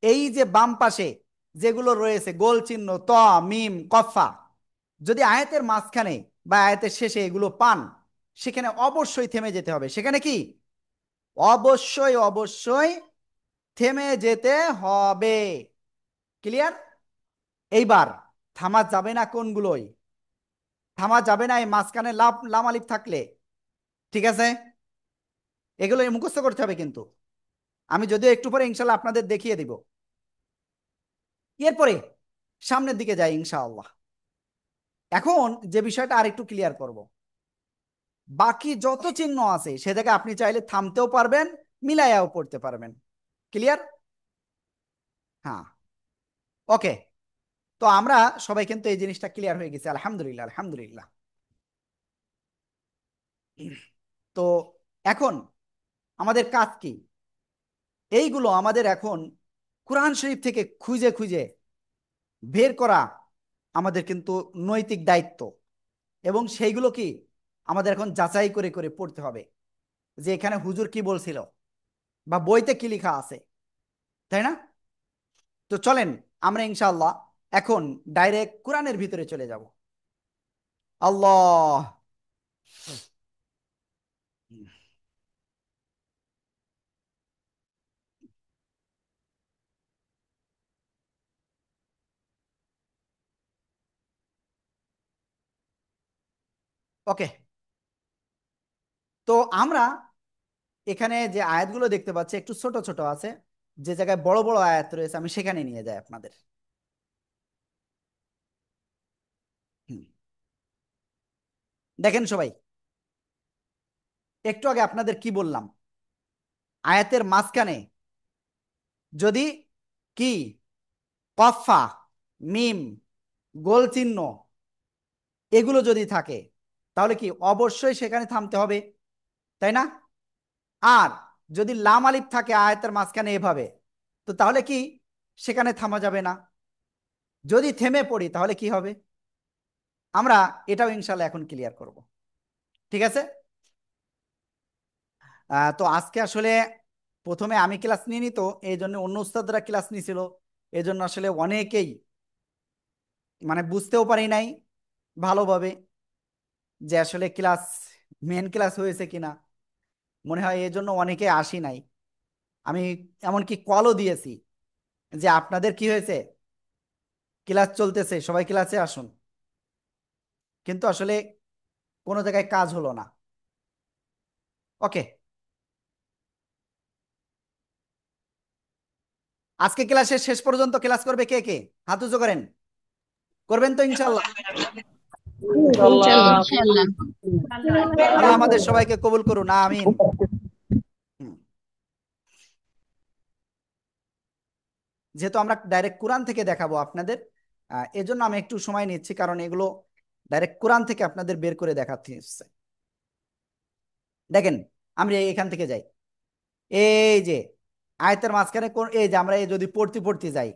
এই যে বাম পাশে যেগুলো রয়েছে গোল চিহ্ন ত, মিম, কফা, যদি আয়াতের মাঝখানে বা আয়াতের শেষে এগুলো পান, সেখানে অবশ্যই থেমে যেতে হবে। সেখানে কি অবশ্যই অবশ্যই থেমে যেতে হবে। ক্লিয়ার? এইবার থামা যাবে না কোনগুলোই, থামা যাবে না এই মাঝখানে লাম আলিফ থাকলে। ঠিক আছে? এগুলো মুখস্থ করতে হবে কিন্তু। আমি যদিও একটু পরে ইনশাল্লাহ আপনাদের দেখিয়ে দিব। এরপরে সামনের দিকে যাই ইনশাআল্লাহ। এখন যে বিষয়টা আর একটু ক্লিয়ার করব, বাকি যত চিহ্ন আছে সে জায়গায় আপনি চাইলে থামতেও পারবেন, মিলাইয়াও পড়তে পারবেন। ক্লিয়ার? হ্যাঁ, ওকে। তো আমরা সবাই কিন্তু এই জিনিসটা ক্লিয়ার হয়ে গেছে, আলহামদুলিল্লাহ আলহামদুলিল্লাহ। তো এখন আমাদের কাজ কি? এইগুলো আমাদের এখন কোরআন শরীফ থেকে খুঁজে খুঁজে বের করা আমাদের কিন্তু নৈতিক দায়িত্ব, এবং সেইগুলো কি আমাদের এখন যাচাই করে করে পড়তে হবে যে এখানে হুজুর কি বলছিল বা বইতে কি লেখা আছে, তাই না? তো চলেন আমরা ইনশাআল্লাহ এখন ডাইরেক্ট কোরআনের ভিতরে চলে যাব। আল্লাহ, ওকে। তো আমরা এখানে যে আয়াতগুলো দেখতে পাচ্ছি একটু ছোট ছোট আছে, যে জায়গায় বড় বড় আয়াত রয়েছে আমি সেখানে নিয়ে যাই আপনাদের। হুম, দেখেন সবাই, একটু আগে আপনাদের কি বললাম, আয়াতের মাঝখানে যদি কি কফা, মিম, গোল চিহ্ন এগুলো যদি থাকে তাহলে কি অবশ্যই সেখানে থামতে হবে, তাই না? আর যদি লাম আলিফ থাকে আয়াতের মাঝখানে এভাবে, তো তাহলে কি সেখানে থামা যাবে না। যদি থেমে পড়ি তাহলে কি হবে, আমরা এটাও ইনশাল্লাহ এখন ক্লিয়ার করব। ঠিক আছে? তো আজকে আসলে প্রথমে আমি ক্লাস নিয়ে নিত, এই জন্য অন্য উস্তাদরা ক্লাস নিছিল, এই জন্য আসলে অনেকেই মানে বুঝতেও পারি নাই ভালোভাবে যে আসলে ক্লাস মেন ক্লাস হয়েছে কিনা। মনে হয় এই জন্য অনেকে আসি নাই। আমি এমনকি কলও দিয়েছি যে আপনাদের কি হয়েছে, ক্লাস চলতেছে, সবাই ক্লাসে আসুন, কিন্তু আসলে কোনো জায়গায় কাজ হলো না। ওকে, আজকে ক্লাসের শেষ পর্যন্ত ক্লাস করবে কে কে? হাত উঁচু করেন। করবেন তো ইনশাল্লাহ? ইনশাল্লাহ। ইনশাআল্লাহ। আল্লাহ আমাদের সবাইকে কবুল করুন, আমিন। হুম, যেহেতু আমরা ডাইরেক্ট কোরআন থেকে দেখাবো আপনাদের, এজন্য আমি একটু সময় নিচ্ছি, কারণ এগুলো ডাইরেক্ট কোরআন থেকে আপনাদের বের করে দেখাচ্ছি। দেখেন, আমরা এখান থেকে যাই, এই যে আয়তের মাঝখানে এই যে আমরা এই যদি পড়তে পড়তে যাই,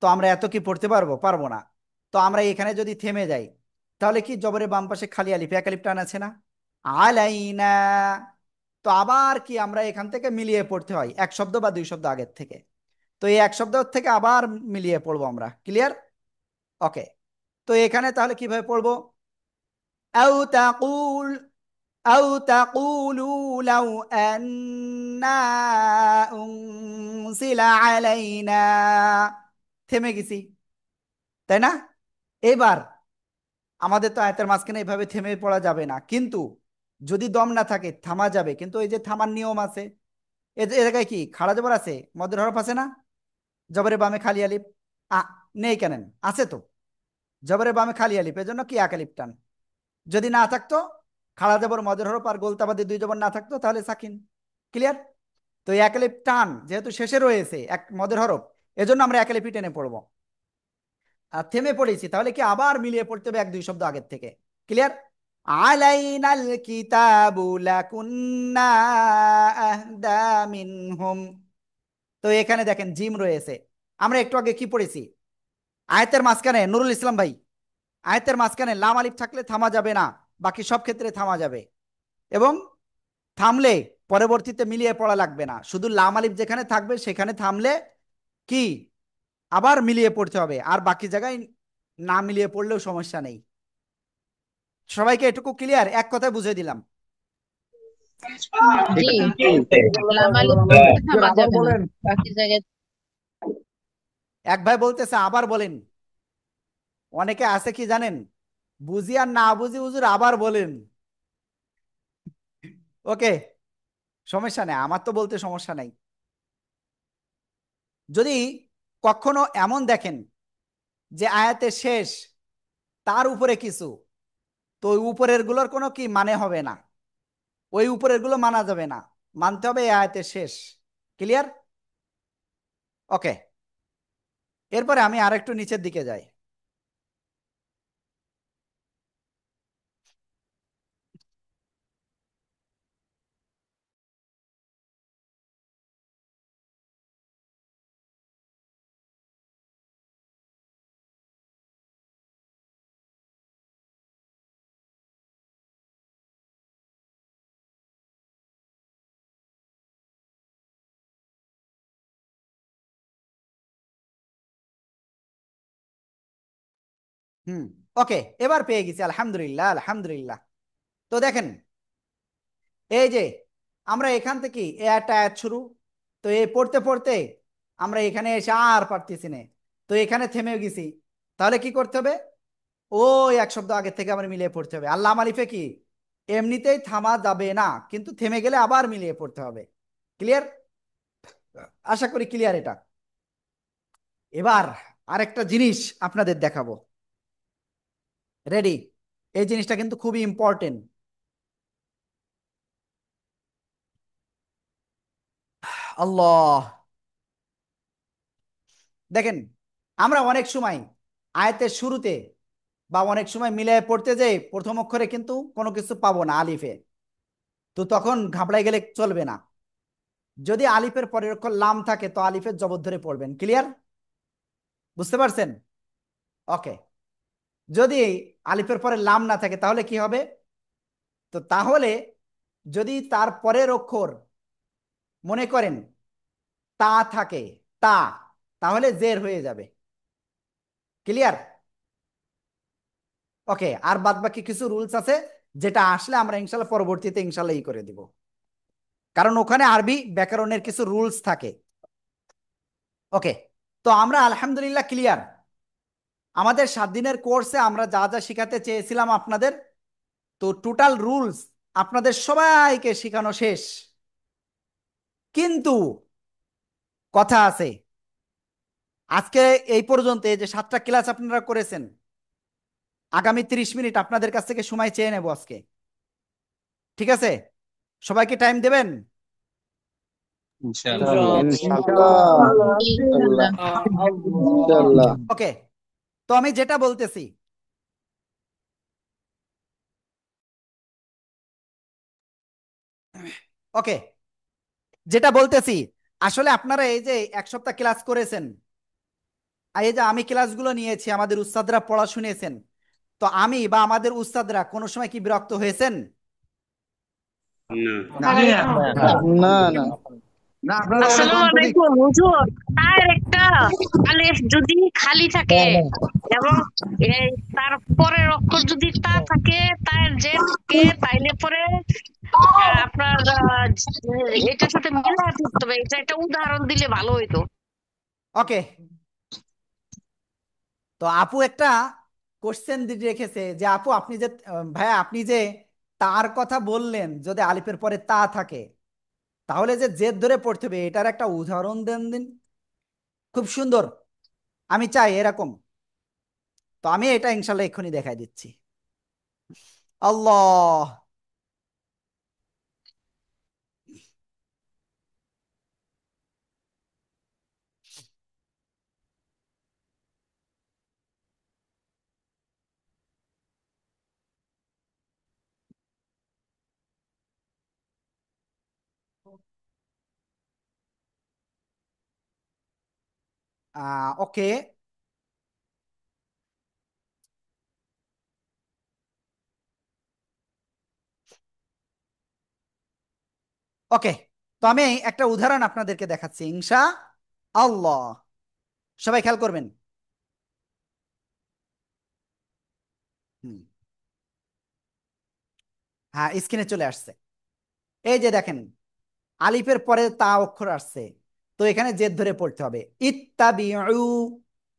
তো আমরা এত কি পড়তে পারবো? পারবো না। তো আমরা এখানে যদি থেমে যাই তাহলে কি জবরের বাম পাশে খালি আলিফ, এক আলিফ টান আছে না, আলাইনা। তো আবার কি আমরা এখান থেকে মিলিয়ে পড়তে হয় এক শব্দ বা দুই শব্দ আগের থেকে। তো এই এক শব্দ থেকে আবার মিলিয়ে পড়বো আমরা। ক্লিয়ার? ওকে। তো এখানে তাহলে কিভাবে পড়বো? আও তাকুল أو تقولوا لو أنا أنزل علينا। থেমে গেছি, তাই না? এবার আমাদের তো আয়াতের মাঝখানে এভাবে থেমে পড়া যাবে না, কিন্তু যদি দম না থাকে থামা যাবে, কিন্তু এই যে থামার নিয়ম আছে, এ জায়গায় কি খাড়া জবর আছে, মদের হরফ আছে না, জবরের বামে খালি আলিফ আ নেই কেন? আছে তো, জবরের বামে খালি আলিফ, এজন্য কি এক আলিফ টান। যদি না থাকতো খাড়া জবর মদের হরফ আর গোলতাবাদী দুই জবর না থাকতো তাহলে সাকিন। ক্লিয়ার? তো এই এক আলিফ টান যেহেতু শেষে রয়েছে এক মদের হরফ, এজন্য আমরা এক আলিফই টেনে পড়বো। আর থেমে পড়েছি তাহলে কি আবার মিলিয়ে পড়তে হবে এক দুই শব্দ আগের থেকে। ক্লিয়ার? আলাইনাল কিতাবু লাকুন্না আহদা মিনহুম। তো এখানে দেখেন জিম রয়েছে। আমরা একটু আগে কি পড়েছি? আয়াতের মাঝখানে নুরুল ইসলাম ভাই, আয়াতের মাঝখানে লাম আলিফ থাকলে থামা যাবে না, বাকি সব ক্ষেত্রে থামা যাবে। এবং থামলে পরবর্তীতে মিলিয়ে পড়া লাগবে না, শুধু লাম আলিফ যেখানে থাকবে সেখানে থামলে কি আবার মিলিয়ে পড়তে হবে, আর বাকি জায়গায় না মিলিয়ে পড়লেও সমস্যা নেই। সবাইকে এটুকু ক্লিয়ার? এক কথায় বুঝিয়ে দিলাম। জি, লাম আলিফ হ্যাঁ। থাকলে থামা যাবে না, বাকি জায়গায়। এক ভাই বলতেছে আবার বলেন। অনেকে আছে কি জানেন, বুঝি আর না বুঝি হুজুর আবার বলেন। ওকে, সমস্যা নেই, আমার তো বলতে সমস্যা নাই। যদি কখনো এমন দেখেন যে আয়াতের শেষ তার উপরে কিছু, তো ওই উপরের গুলোর কোনো কি মানে হবে না, ওই উপরের গুলো মানা যাবে না, মানতে হবে এই আয়াতের শেষ। ক্লিয়ার? ওকে, এরপরে আমি আরেকটু নিচের দিকে যাই। হুম, ওকে, এবার পেয়ে গেছি, আলহামদুলিল্লাহ আলহামদুলিল্লাহ। তো দেখেন, এই যে আমরা এখান থেকে এ একটা আয়াত শুরু, তো এই পড়তে পড়তে আমরা এখানে এসে আর পারতেছি না, তো এখানে থেমে গেছি। তাহলে কি করতে হবে? ওই এক শব্দ আগে থেকে আমরা মিলিয়ে পড়তে হবে। আল্লাহ মালিফে কি এমনিতেই থামা যাবে না, কিন্তু থেমে গেলে আবার মিলিয়ে পড়তে হবে। ক্লিয়ার? আশা করি ক্লিয়ার এটা। এবার আরেকটা জিনিস আপনাদের দেখাবো। রেডি? এই জিনিসটা কিন্তু খুবই ইম্পর্টেন্ট। আল্লাহ, দেখেন, আমরা অনেক সময় আয়াতের শুরুতে বা অনেক সময় মিলিয়ে পড়তে যাই প্রথম অক্ষরে কিন্তু কোনো কিছু পাবো না আলিফে, তো তখন ঘাবড়াই গেলে চলবে না। যদি আলিফের পরের অক্ষর লাম থাকে তো আলিফের জবর ধরে পড়বেন। ক্লিয়ার? বুঝতে পারছেন? ওকে, যদি আলিফের পরে লাম না থাকে তাহলে কি হবে? তো তাহলে যদি তার পরের অক্ষর মনে করেন তা থাকে, তা, তাহলে জের হয়ে যাবে। ক্লিয়ার? ওকে, আর বাদ বাকি কিছু রুলস আছে যেটা আসলে আমরা ইনশাল্লাহ পরবর্তীতে ইনশাল্লাহ ই করে দিব, কারণ ওখানে আরবি ব্যাকরণের কিছু রুলস থাকে। ওকে, তো আমরা আলহামদুলিল্লাহ ক্লিয়ার। আমাদের 7 দিনের কোর্সে আমরা যা যা শিখাতে চেয়েছিলাম আপনাদের, তো টোটাল রুলস আপনাদের সবাইকে শেখানো শেষ। কিন্তু কথা আছে, আজকে এই পর্যন্ত এই যে 7টা ক্লাস আপনারা করেছেন, আগামী 30 মিনিট আপনাদের কাছ থেকে সময় চেয়ে নেব আজকে। ঠিক আছে? সবাইকে টাইম দেবেন? ইনশাআল্লাহ। ইনশাআল্লাহ। ইনশাআল্লাহ। ওকে, তো আমি যেটা বলতেছি, ওকে, যেটা বলতেছি, আসলে আপনারা এই যে এক সপ্তাহ ক্লাস করেছেন, আর এই যে আমি ক্লাসগুলো নিয়েছি, আমাদের উস্তাদরা পড়া শুনেছেন, তো আমি বা আমাদের উস্তাদরা কোনো সময় কি বিরক্ত হয়েছেন? না না। আসসালামু আলাইকুম হুজুর। তার একটা আলিফ যদি খালি থাকে এবং এই তার পরের অক্ষর যদি তা থাকে, তার জের থাকে, তাইলে পরে আপনার এটার সাথে মিলায় পড়তে হবে। এটা একটা উদাহরণ দিলে ভালো হইতো। ওকে, তো আপু একটা কোশ্চেন রেখেছে যে আপু আপনি যে ভাইয়া আপনি যে তার কথা বললেন, যদি আলিফের পরে তা থাকে তাহলে যে জেদ ধরে পড়তে হবে, এটার একটা উদাহরণ দেন দিন। খুব সুন্দর, আমি চাই এরকম। তো আমি এটা ইনশাল্লাহ এক্ষুনি দেখাই দিচ্ছি। আল্লাহ, ওকে, ওকে। তো আমি একটা উদাহরণ আপনাদেরকে দেখাচ্ছি, ইনশা আল্লাহ। সবাই খেয়াল করবেন। হুম, হ্যাঁ, স্ক্রিনে চলে আসছে। এই যে দেখেন, আলিফের পরে তা অক্ষর আসছে, তো এখানে জেদ ধরে পড়তে হবে, ইত্তাবিউ,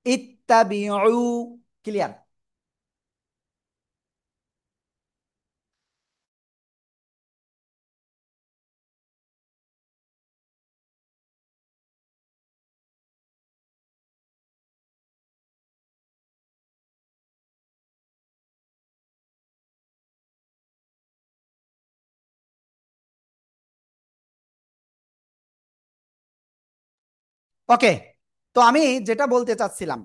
ইত্তাবিউ। ক্লিয়ার? ওকে। তো আমি যেটা বলতে চাচ্ছিলাম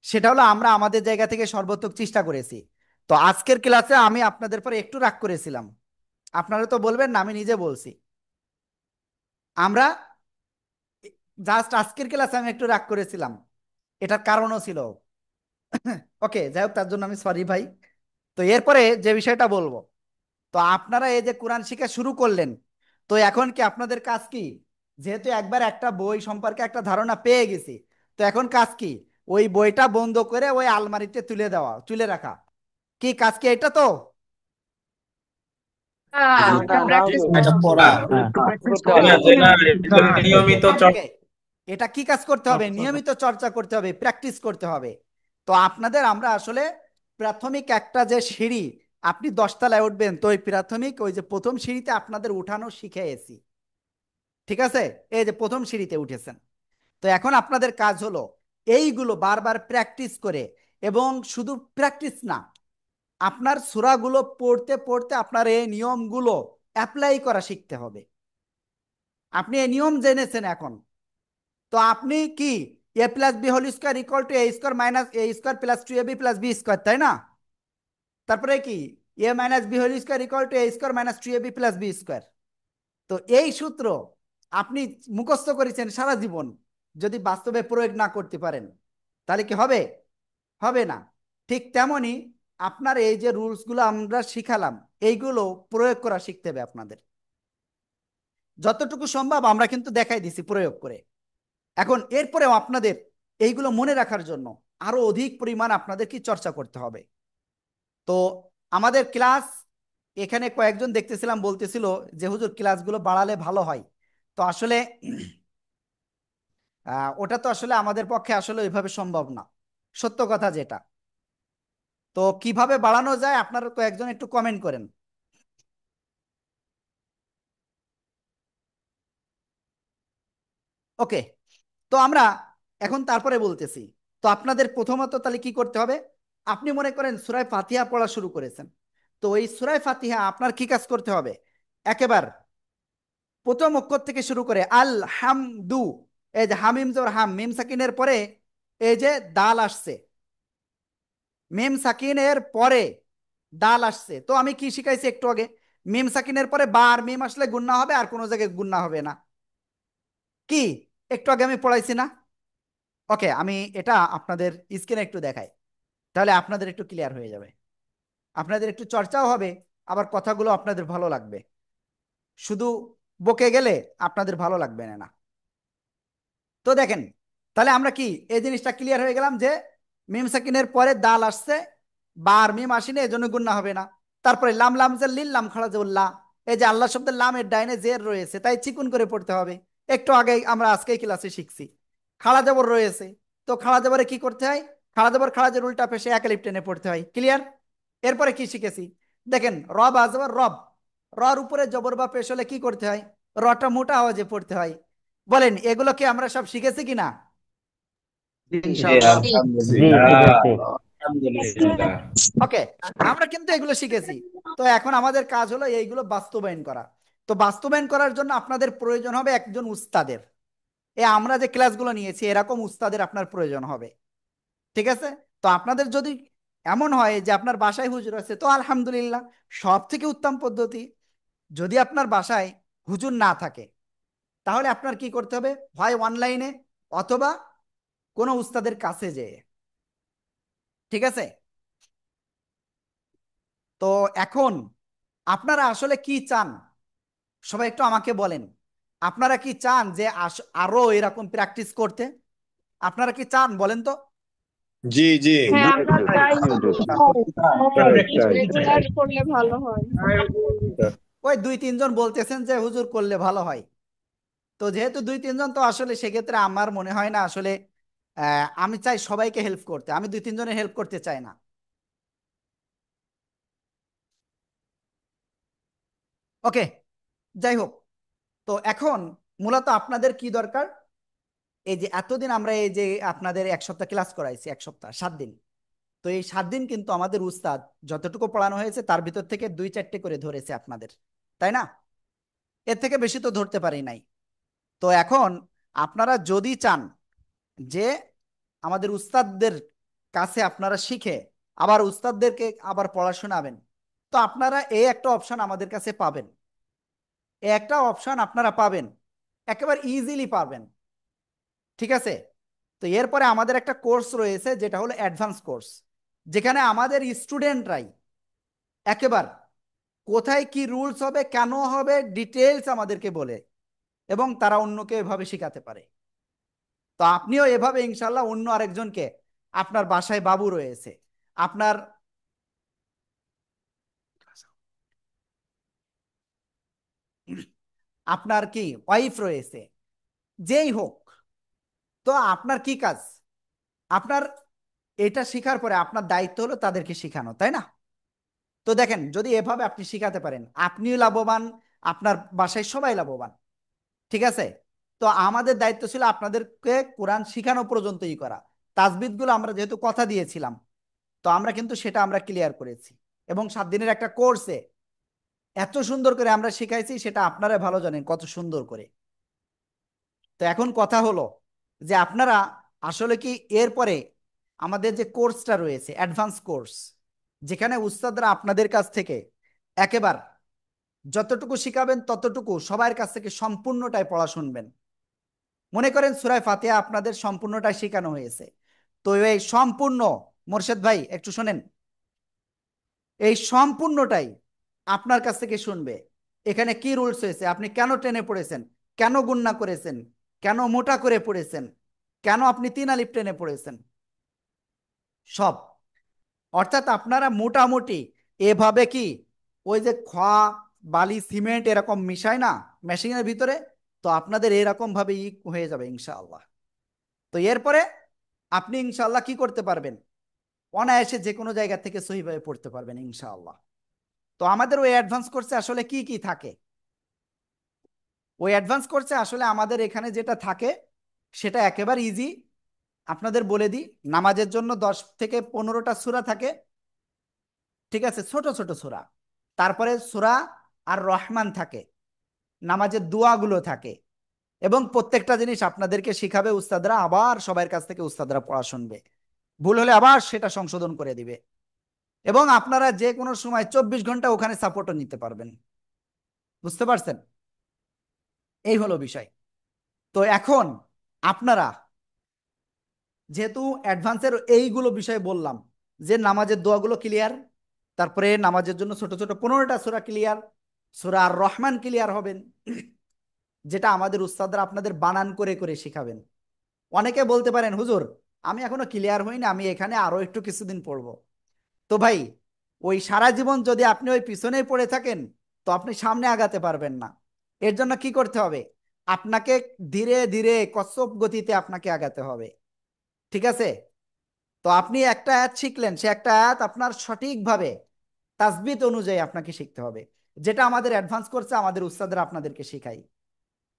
সেটা হলো, আমরা আমাদের জায়গা থেকে সর্বোত্তম চেষ্টা করেছি। তো আজকের ক্লাসে আমি আপনাদের পরে একটু রাগ করেছিলাম, আপনারা তো বলবেন না, আমি নিজে বলছি। আমরা জাস্ট আজকের ক্লাসে আমি একটু রাগ করেছিলাম, এটার কারণও ছিল। ওকে, যাই হোক, তার জন্য আমি সরি ভাই। তো এরপরে যে বিষয়টা বলবো, তো আপনারা এই যে কোরআন শিক্ষা শুরু করলেন, তো এখন কি আপনাদের কাজ কি? যেহেতু একবার একটা বই সম্পর্কে একটা ধারণা পেয়ে গেছি, তো এখন কাজ কি? ওই বইটা বন্ধ করে ওই আলমারিতে তুলে দেওয়া, তুলে রাখা। কি কাজ কি এটা? তো প্র্যাকটিস এটা পড়া না, এটা নিয়মিত ওকে, এটা কি কাজ করতে হবে? নিয়মিত চর্চা করতে হবে, প্র্যাকটিস করতে হবে। তো আপনাদের আমরা আসলে প্রাথমিক একটা যে সিঁড়ি, আপনি 10 তলায় উঠবেন, তো ওই প্রাথমিক ওই যে প্রথম সিঁড়িতে আপনাদের উঠানো শিখিয়েছি। ঠিক আছে? এই যে প্রথম সিঁড়িতে উঠেছেন, তো এখন আপনাদের কাজ হলো এইগুলো বারবার প্র্যাকটিস করে, এবং শুধু প্র্যাকটিস না, আপনার সূরাগুলো পড়তে পড়তে আপনার এই নিয়মগুলো অ্যাপ্লাই করা শিখতে হবে। আপনি এই নিয়ম জেনেছেন এখন, তো আপনি কি a plus b whole square equal to a square minus a square plus 2ab plus b square, তাই না? তারপরে কি a minus b whole square equal to a square minus 2ab plus b square. তো এই সূত্র আপনি মুখস্থ করেছেন সারা জীবন, যদি বাস্তবে প্রয়োগ না করতে পারেন তাহলে কি হবে? হবে না। ঠিক তেমনি আপনার এই যে রুলসগুলো আমরা শিখালাম, এইগুলো প্রয়োগ করা শিখতে হবে আপনাদের। যতটুকু সম্ভব আমরা কিন্তু দেখাই দিছি প্রয়োগ করে। এখন এরপরেও আপনাদের এইগুলো মনে রাখার জন্য আরো অধিক পরিমাণ আপনাদের কি চর্চা করতে হবে। তো আমাদের ক্লাস, এখানে কয়েকজন দেখতেছিলাম বলতেছিল যে হুজুর ক্লাসগুলো বাড়ালে ভালো হয়। তো আসলে ওটা তো আসলে আমাদের পক্ষে আসলে ওইভাবে সম্ভব না, সত্য কথা যেটা। তো কিভাবে বাড়ানো যায় আপনারা কয়েকজন একটু কমেন্ট করেন। ওকে, তো আমরা এখন তারপরে বলতেছি। তো আপনাদের প্রথমত তাহলে কি করতে হবে? আপনি মনে করেন সূরা ফাতিহা পড়া শুরু করেছেন, তো এই সূরা ফাতিহা আপনার কি কাজ করতে হবে? একেবার প্রথম অক্ষর থেকে শুরু করে আল হামদু, এই যে হামিম জবর হাম, মিম সাকিনের পরে এই যে দাল আসছে, মিম সাকিনের পরে দাল আসছে, তো আমি কি শিখাইছি একটু আগে? মিম সাকিনের পরে বার মিম আসলে গুণনা হবে, আর কোনো জায়গায় গুণনা হবে না। কি একটু আগে আমি পড়াইছি না? ওকে, আমি এটা আপনাদের স্ক্রিনে একটু দেখাই, তাহলে আপনাদের একটু ক্লিয়ার হয়ে যাবে, আপনাদের একটু চর্চাও হবে, আবার কথাগুলো আপনাদের ভালো লাগবে। শুধু বকে গেলে আপনাদের ভালো লাগবে না। তো দেখেন, তাহলে আমরা কি এই জিনিসটা ক্লিয়ার হয়ে গেলাম যে মিম সাকিনের পরে দাল আসছে, বার মিম আসেনি, এই জন্য গুণনা হবে না। তারপরে লাম লাম যে লিল লাম খাড়া যে উল্লাহ, এই যে আল্লাহ শব্দের লামের ডাইনে জের রয়েছে, তাই চিকুন করে পড়তে হবে। একটু আগে আমরা আজকেই ক্লাসে শিখছি খাড়া জবর রয়েছে, তো খাড়া জবরে কি করতে হয়? খাড়া জবর খাড়া জের উল্টা পেশে এক আলিফ টেনে পড়তে হয়। ক্লিয়ার? এরপরে কি শিখেছি দেখেন, রব আজবর রব, রর উপরে জবর বা পেশ হলে কি করতে হয়? রটা মোটা আওয়াজে পড়তে হয়। বলেন এগুলো কি আমরা সব শিখেছি কিনা? ইনশাআল্লাহ। আলহামদুলিল্লাহ। ওকে, আমরা কিন্তু এগুলো শিখেছি। তো এখন আমাদের কাজ হলো এইগুলো বাস্তবায়ন করা। তো বাস্তবায়ন করার জন্য আপনাদের প্রয়োজন হবে একজন উস্তাদের। আমরা যে ক্লাসগুলো নিয়েছি এরকম উস্তাদের আপনার প্রয়োজন হবে। ঠিক আছে? তো আপনাদের যদি এমন হয় যে আপনার বাসায় হুজুর আছে, তো আলহামদুলিল্লাহ, সব থেকে উত্তম পদ্ধতি। যদি আপনার বাসায় হুজুর না থাকে, তাহলে আপনার কি করতে হবে? হয় অনলাইনে, অথবা কোনো উস্তাদের কাছে যেয়ে। ঠিক আছে? তো এখন আপনারা আসলে কি চান সবাই একটু আমাকে বলেন। আপনারা কি চান যে আরো এরকম প্র্যাকটিস করতে? আপনারা কি চান বলেন তো? জি জি হ্যাঁ আমরা চাই, চাই। রেগুলার করলে ভালো হয়। ওই 2-3 জন বলতেছেন যে হুজুর করলে ভালো হয়। তো যেহেতু 2-3 জন, তো আসলে সেক্ষেত্রে আমার মনে হয় না আসলে আমি চাই সবাইকে হেল্প করতে, আমি 2-3 জনের হেল্প করতে চাই না। ওকে, যাই হোক। তো এখন মূলত আপনাদের কি দরকার? এই যে এতদিন আমরা এই যে আপনাদের 1 সপ্তাহ ক্লাস করাইছি, 1 সপ্তাহ 7 দিন। তো এই 7 দিন কিন্তু আমাদের উস্তাদ যতটুকু পড়ানো হয়েছে তার ভিতর থেকে 2-4টে করে ধরেছে আপনাদের, তাই না? এর থেকে বেশি তো ধরতে পারি নাই। তো এখন আপনারা যদি চান যে আমাদের উস্তাদদের কাছে আপনারা শিখে আবার উস্তাদদেরকে আবার পড়া শোনাবেন, তো আপনারা এই একটা অপশন আমাদের কাছে পাবেন। এই একটা অপশন আপনারা পাবেন, একেবারে ইজিলি পাবেন। ঠিক আছে? তো এরপরে আমাদের একটা কোর্স রয়েছে যেটা হলো অ্যাডভান্স কোর্স, যেখানে আমাদের স্টুডেন্টরাই একেবারে কোথায় কি রুলস হবে, কেন হবে, ডিটেলস আমাদেরকে বলে, এবং তারা অন্যকে এভাবে শেখাতে পারে। তো আপনিও এভাবে ইনশাল্লাহ অন্য আরেকজনকে, আপনার বাসায় বাবু রয়েছে, আপনার আপনার কি ওয়াইফ রয়েছে, যেই হোক, তো আপনার কি কাজ? আপনার এটা শেখার পরে আপনার দায়িত্ব হলো তাদেরকে শেখানো, তাই না? তো দেখেন, যদি এভাবে আপনি শিখাতে পারেন, আপনিও লাভবান, আপনার বাসায় সবাই লাভবান। ঠিক আছে? তো আমাদের দায়িত্ব ছিল আপনাদেরকে কোরআন শিখানো পর্যন্তই করা। তাজবিদগুলো আমরা যেহেতু কথা দিয়েছিলাম, তো আমরা কিন্তু সেটা আমরা ক্লিয়ার করেছি, এবং 7 দিনের একটা কোর্সে এত সুন্দর করে আমরা শিখাইছি, সেটা আপনারা ভালো জানেন কত সুন্দর করে। তো এখন কথা হলো যে আপনারা আসলে কি এরপরে আমাদের যে কোর্সটা রয়েছে অ্যাডভান্স কোর্স, যেখানে উস্তাদরা আপনাদের কাছ থেকে একেবারে যতটুকু শিখাবেন ততটুকু সবার কাছ থেকে সম্পূর্ণটাই পড়া শুনবেন। মনে করেন সূরা ফাতিহা আপনাদের সম্পূর্ণটাই শেখানো হয়েছে, তো এই সম্পূর্ণ, মোরশেদ ভাই একটু শোনেন, এই সম্পূর্ণটাই আপনার কাছ থেকে শুনবে। এখানে কি রুলস হয়েছে, আপনি কেন টেনে পড়েছেন, কেন গুণনা করেছেন, কেন মোটা করে পড়েছেন, কেন আপনি 3 আলিফ টেনে পড়েছেন, সব। অর্থাৎ আপনারা মোটামুটি এভাবে কি ওই যে খোয়া বালি সিমেন্ট এরকম মিশায় না মেশিনের ভিতরে, তো আপনাদের এরকম ভাবে হয়ে যাবে ইনশাআল্লাহ। তো এরপরে আপনি ইনশাআল্লাহ কি করতে পারবেন, অনায়াসে যে কোনো জায়গা থেকে সহিভাবে পড়তে পারবেন ইনশাআল্লাহ। তো আমাদের ওই অ্যাডভান্স কোর্সে আসলে কি কি থাকে? ওই অ্যাডভান্স কোর্সে আসলে আমাদের এখানে যেটা থাকে সেটা একেবারে ইজি। আপনাদের বলে দিই, নামাজের জন্য 10 থেকে 15টা সূরা থাকে। ঠিক আছে? ছোট ছোট সূরা। তারপরে সূরা আর রহমান থাকে, নামাজের দোয়াগুলো থাকে, এবং প্রত্যেকটা জিনিস আপনাদেরকে শিখাবে উস্তাদরা, আবার সবার কাছ থেকে উস্তাদরা পড়া শুনবে, ভুল হলে আবার সেটা সংশোধন করে দিবে, এবং আপনারা যে কোনো সময় 24 ঘন্টা ওখানে সাপোর্টও নিতে পারবেন। বুঝতে পারছেন? এই হলো বিষয়। তো এখন আপনারা যেহেতু অ্যাডভান্সের এইগুলো বিষয় বললাম, যে নামাজের দোয়াগুলো ক্লিয়ার, তারপরে নামাজের জন্য ছোট ছোট 15টা সূরা ক্লিয়ার, সূরা আর রহমান ক্লিয়ার হবেন, যেটা আমাদের উস্তাদরা আপনাদের বানান করে করে শিখাবেন। অনেকে বলতে পারেন হুজুর আমি এখনো ক্লিয়ার হইনি, আমি এখানে আরো একটু কিছুদিন পড়বো। তো ভাই, ওই সারা জীবন যদি আপনি ওই পিছনেই পড়ে থাকেন, তো আপনি সামনে আগাতে পারবেন না। এর জন্য কি করতে হবে? আপনাকে ধীরে ধীরে কচ্ছপ গতিতে আপনাকে আগাতে হবে। ঠিক আছে? তো আপনি একটা আয়াত শিখলেন, সে একটা আয়াত আপনার সঠিকভাবে তাসবিত অনুযায়ী আপনাকে শিখতে হবে, যেটা আমাদের অ্যাডভান্স করছে আমাদের উস্তাদরা আপনাদেরকে শেখাই।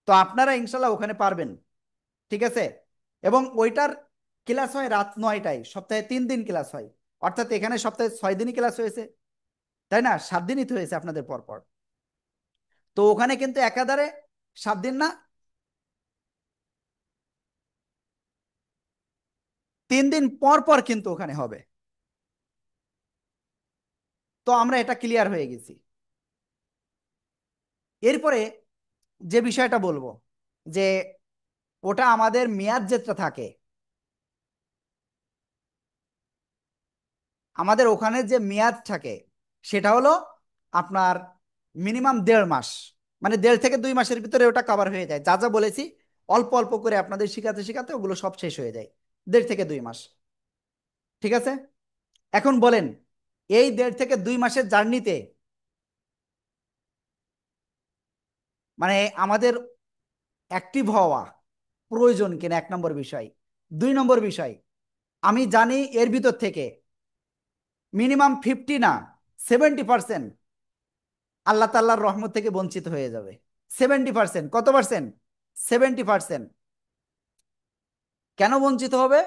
তো আপনারা ইনশাল্লাহ ওখানে পারবেন। ঠিক আছে? এবং ওইটার ক্লাস হয় রাত 9টায়, সপ্তাহে 3 দিন ক্লাস হয়। অর্থাৎ এখানে সপ্তাহে 6 দিনই ক্লাস হয়েছে, তাই না? 7 দিনই তো হয়েছে আপনাদের পর পর। তো ওখানে কিন্তু একাধারে 7 দিন না, 3 দিন পর পর কিন্তু ওখানে হবে। তো আমরা এটা ক্লিয়ার হয়ে গেছি। এরপরে যে বিষয়টা বলবো, যে ওটা আমাদের মেয়াদ যেটা থাকে, আমাদের ওখানে যে মেয়াদ থাকে সেটা হলো আপনার মিনিমাম 1.5 মাস, মানে 1.5 থেকে 2 মাসের ভিতরে ওটা কভার হয়ে যায়। যা যা বলেছি অল্প অল্প করে আপনাদের শিখাতে শিখাতে ওগুলো সব শেষ হয়ে যায় 1.5 থেকে 2 মাস। ঠিক আছে, এখন বলেন এই 1.5 থেকে 2 মাসের জার্নিতে মানে আমাদের অ্যাক্টিভ হওয়া প্রয়োজন কিনা, 1 নম্বর বিষয়। 2 নম্বর বিষয়, আমি জানি এর ভিতর থেকে মিনিমাম 50 না 70% আল্লাহ তাল্লাহর রহমত থেকে বঞ্চিত হয়ে যাবে। 70%, কত পার্সেন্ট? 70%। কেন বঞ্চিত হবে?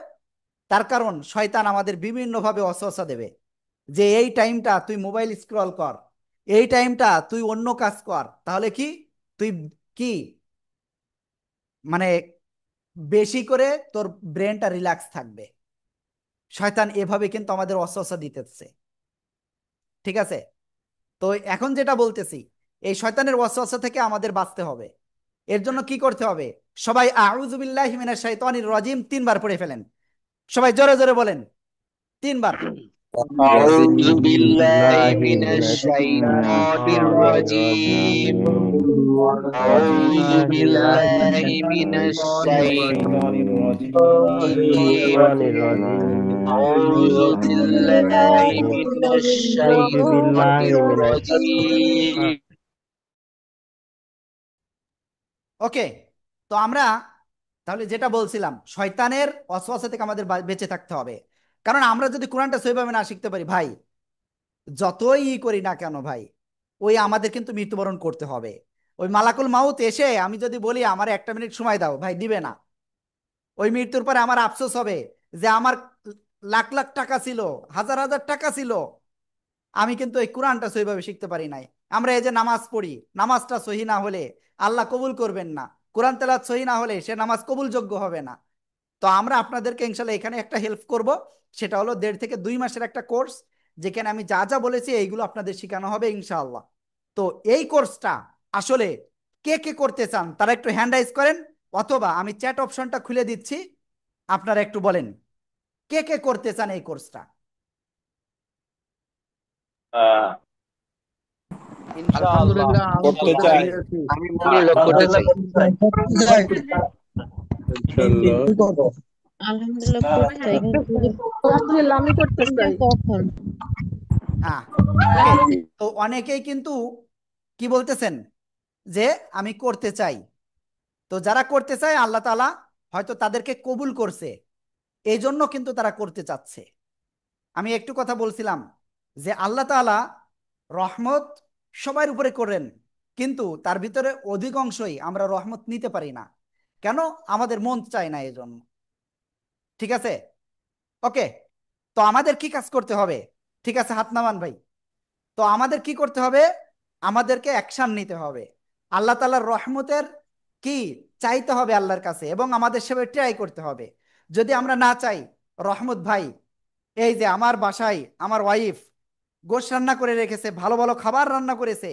তার কারণ শয়তান আমাদের বিভিন্নভাবে ওয়াসওয়াসা দেবে যে এই টাইমটা তুই মোবাইল স্ক্রল কর, এই টাইমটা তুই অন্য কাজ কর, তাহলে কি তুই কি মানে বেশি করে তোর ব্রেনটা রিল্যাক্স থাকবে। শয়তান এভাবে কিন্তু আমাদের ওয়াসওয়াসা দিতেছে। ঠিক আছে, তো এখন যেটা বলতেছি, এই শয়তানের ওয়াসওয়াসা থেকে আমাদের বাঁচতে হবে। এর জন্য কি করতে হবে? সবাই আউযু বিল্লাহি মিনাশ শাইতানির রাজিম 3 বার পড়ে ফেলেন। সবাই জোরে জোরে বলেন 3 বার। أعوذ أعوذ بالله بالله من من الشيطان الشيطان الرجيم أعوذ الرجيم بالله من الشيطان الرجيم الشيطان الرجيم أعوذ بالله من أعوذ الشيطان بالله من الرجيم ওকে, তো আমরা তাহলে যেটা বলছিলাম, শয়তানের ওয়াসওয়াসা থেকে আমাদের বেঁচে থাকতে হবে। কারণ আমরা যদি কোরআনটা সহিভাবে না শিখতে পারি ভাই, যতই করি না কেন ভাই, ওই আমাদের কিন্তু মৃত্যুবরণ করতে হবে। ওই মালাকুল মাউত এসে আমি যদি বলি আমার 1 মিনিট সময় দাও, ভাই দিবে না। ওই মৃত্যুর পরে আমার আফসোস হবে যে আমার লাখ লাখ টাকা ছিল, হাজার হাজার টাকা ছিল, আমি কিন্তু এই কোরআনটা সহিভাবে শিখতে পারি নাই। আমরা এই যে নামাজ পড়ি, নামাজটা সহি না হলে আল্লাহ কবুল করবেন না। কোরআন তেলাওয়াত সহি না হলে সে নামাজ কবুলযোগ্য হবে না। তো আমরা আপনাদেরকে ইনশাল্লাহ এখানে একটা হেল্প করব, সেটা হলো 1.5 থেকে 2 মাসের একটা কোর্স, যেখানে আমি যা যা বলেছি এইগুলো আপনাদের শেখানো হবে ইনশাআল্লাহ। তো এই কোর্সটা আসলে কে কে করতে চান তারা একটু হ্যান্ড রাইজ করেন, অথবা আমি চ্যাট অপশনটা খুলে দিচ্ছি, আপনারা একটু বলেন কে কে করতে চান এই কোর্সটা। ইনশাআল্লাহ আলহামদুলিল্লাহ আমি করতে করতে চাই। রাজি আছি। আমি মনির করতে চাই ইনশাআল্লাহ আলহামদুলিল্লাহ করতে চাই, কিন্তু আলহামদুলিল্লাহ আমি করতে চাই। কখন? হ্যাঁ, ওকে। তো অনেকেই কিন্তু কি বলতেছেন যে আমি করতে চাই। তো যারা করতে চায় আল্লাহ তাআলা হয়তো তাদেরকে কবুল করছে, এই জন্য কিন্তু তারা করতে চাচ্ছে। আমি একটু কথা বলছিলাম যে আল্লাহ তাআলা রহমত সবার উপরে করেন, কিন্তু তার ভিতরে অধিকাংশই আমরা রহমত নিতে পারি না। কেন? আমাদের মন চায় না, এই জন্য। ঠিক আছে, ওকে। তো আমাদের কি কাজ করতে হবে? ঠিক আছে, হাত নামান ভাই। তো আমাদের কি করতে হবে? আমাদেরকে অ্যাকশন নিতে হবে। আল্লাহ তাআলার রহমতের কি চাইতে হবে আল্লাহর কাছে, এবং আমাদের সেভাবে ট্রাই করতে হবে। যদি আমরা না চাই, রহমত ভাই এই যে আমার বাসায় আমার ওয়াইফ গোশত রান্না করে রেখেছে, ভালো ভালো খাবার রান্না করেছে,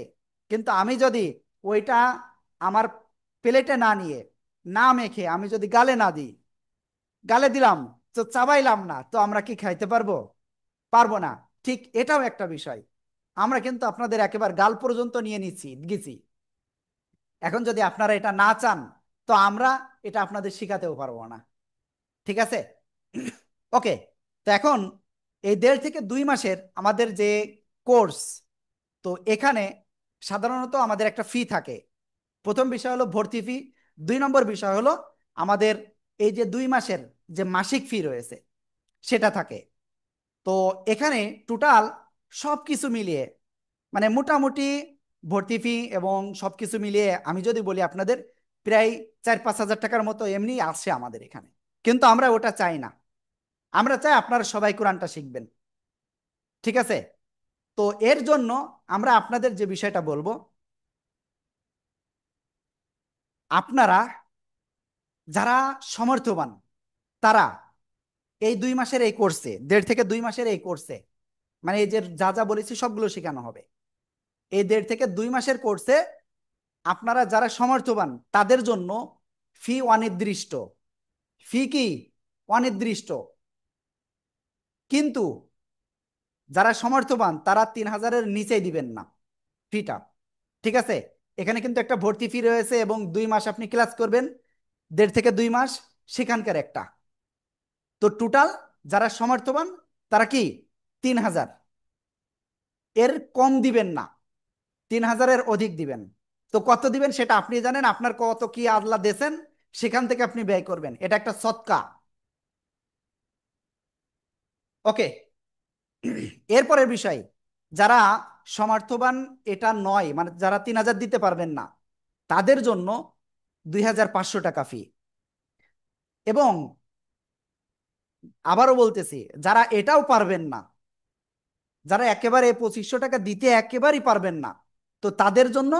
কিন্তু আমি যদি ওইটা আমার প্লেটে না নিয়ে, না মেখে আমি যদি গালে না দিই, গালে দিলাম তো চাবাইলাম না, তো আমরা কি খাইতে পারবো? পারবো না। ঠিক এটাও একটা বিষয়। আমরা কিন্তু আপনাদের একেবারে গাল পর্যন্ত নিয়ে গেছি। এখন যদি আপনারা এটা না চান, তো আমরা এটা আপনাদের শিখাতেও পারবো না। ঠিক আছে, ওকে। তো এখন এই 1.5 থেকে 2 মাসের আমাদের যে কোর্স, তো এখানে সাধারণত আমাদের একটা ফি থাকে। প্রথম বিষয় হলো ভর্তি ফি। 2 নম্বর বিষয় হলো আমাদের এই যে 2 মাসের যে মাসিক ফি রয়েছে সেটা থাকে। তো এখানে টোটাল সব কিছু মিলিয়ে মানে মোটামুটি ভর্তি ফি এবং সব কিছু মিলিয়ে আমি যদি বলি আপনাদের প্রায় 4-5 হাজার টাকার মতো এমনি আসে আমাদের এখানে। কিন্তু আমরা ওটা চাই না, আমরা চাই আপনারা সবাই কোরআনটা শিখবেন। ঠিক আছে, তো এর জন্য আমরা আপনাদের যে বিষয়টা বলবো, আপনারা যারা সমর্থবান তারা এই 2 মাসের এই কোর্সে, 1.5 থেকে 2 মাসের এই কোর্সে, মানে এই যে যা যা বলেছি সবগুলো শেখানো হবে। এই 1.5 থেকে 2 মাসের কোর্সে আপনারা যারা সমর্থবান তাদের জন্য ফি অনির্দিষ্ট। ফি কি? অনির্দিষ্ট। কিন্তু যারা সমর্থবান তারা 3000-এর নিচেই দিবেন না ফিটা, ঠিক আছে? এখানে কিন্তু একটা ভর্তি ফি রয়েছে এবং 2 মাস আপনি ক্লাস করবেন, 1.5 থেকে 2 মাস সেখানকার একটা। তো টোটাল যারা সমর্থবান তারা কি 3000, এর কম দিবেন না, 3000-এর অধিক দিবেন। তো কত দিবেন সেটা আপনি জানেন, আপনার কত কি আল্লাহ দেন সেখান থেকে আপনি ব্যয় করবেন, এটা একটা সদকা। ওকে, এরপরের বিষয়, যারা সমর্থবান এটা নয়, মানে যারা 3000 দিতে পারবেন না, তাদের জন্য 2500 টাকা ফি। এবং আবারও বলতেছি, যারা এটাও পারবেন না, যারা একেবারে 2500 টাকা দিতে একেবারেই পারবেন না, তো তাদের জন্য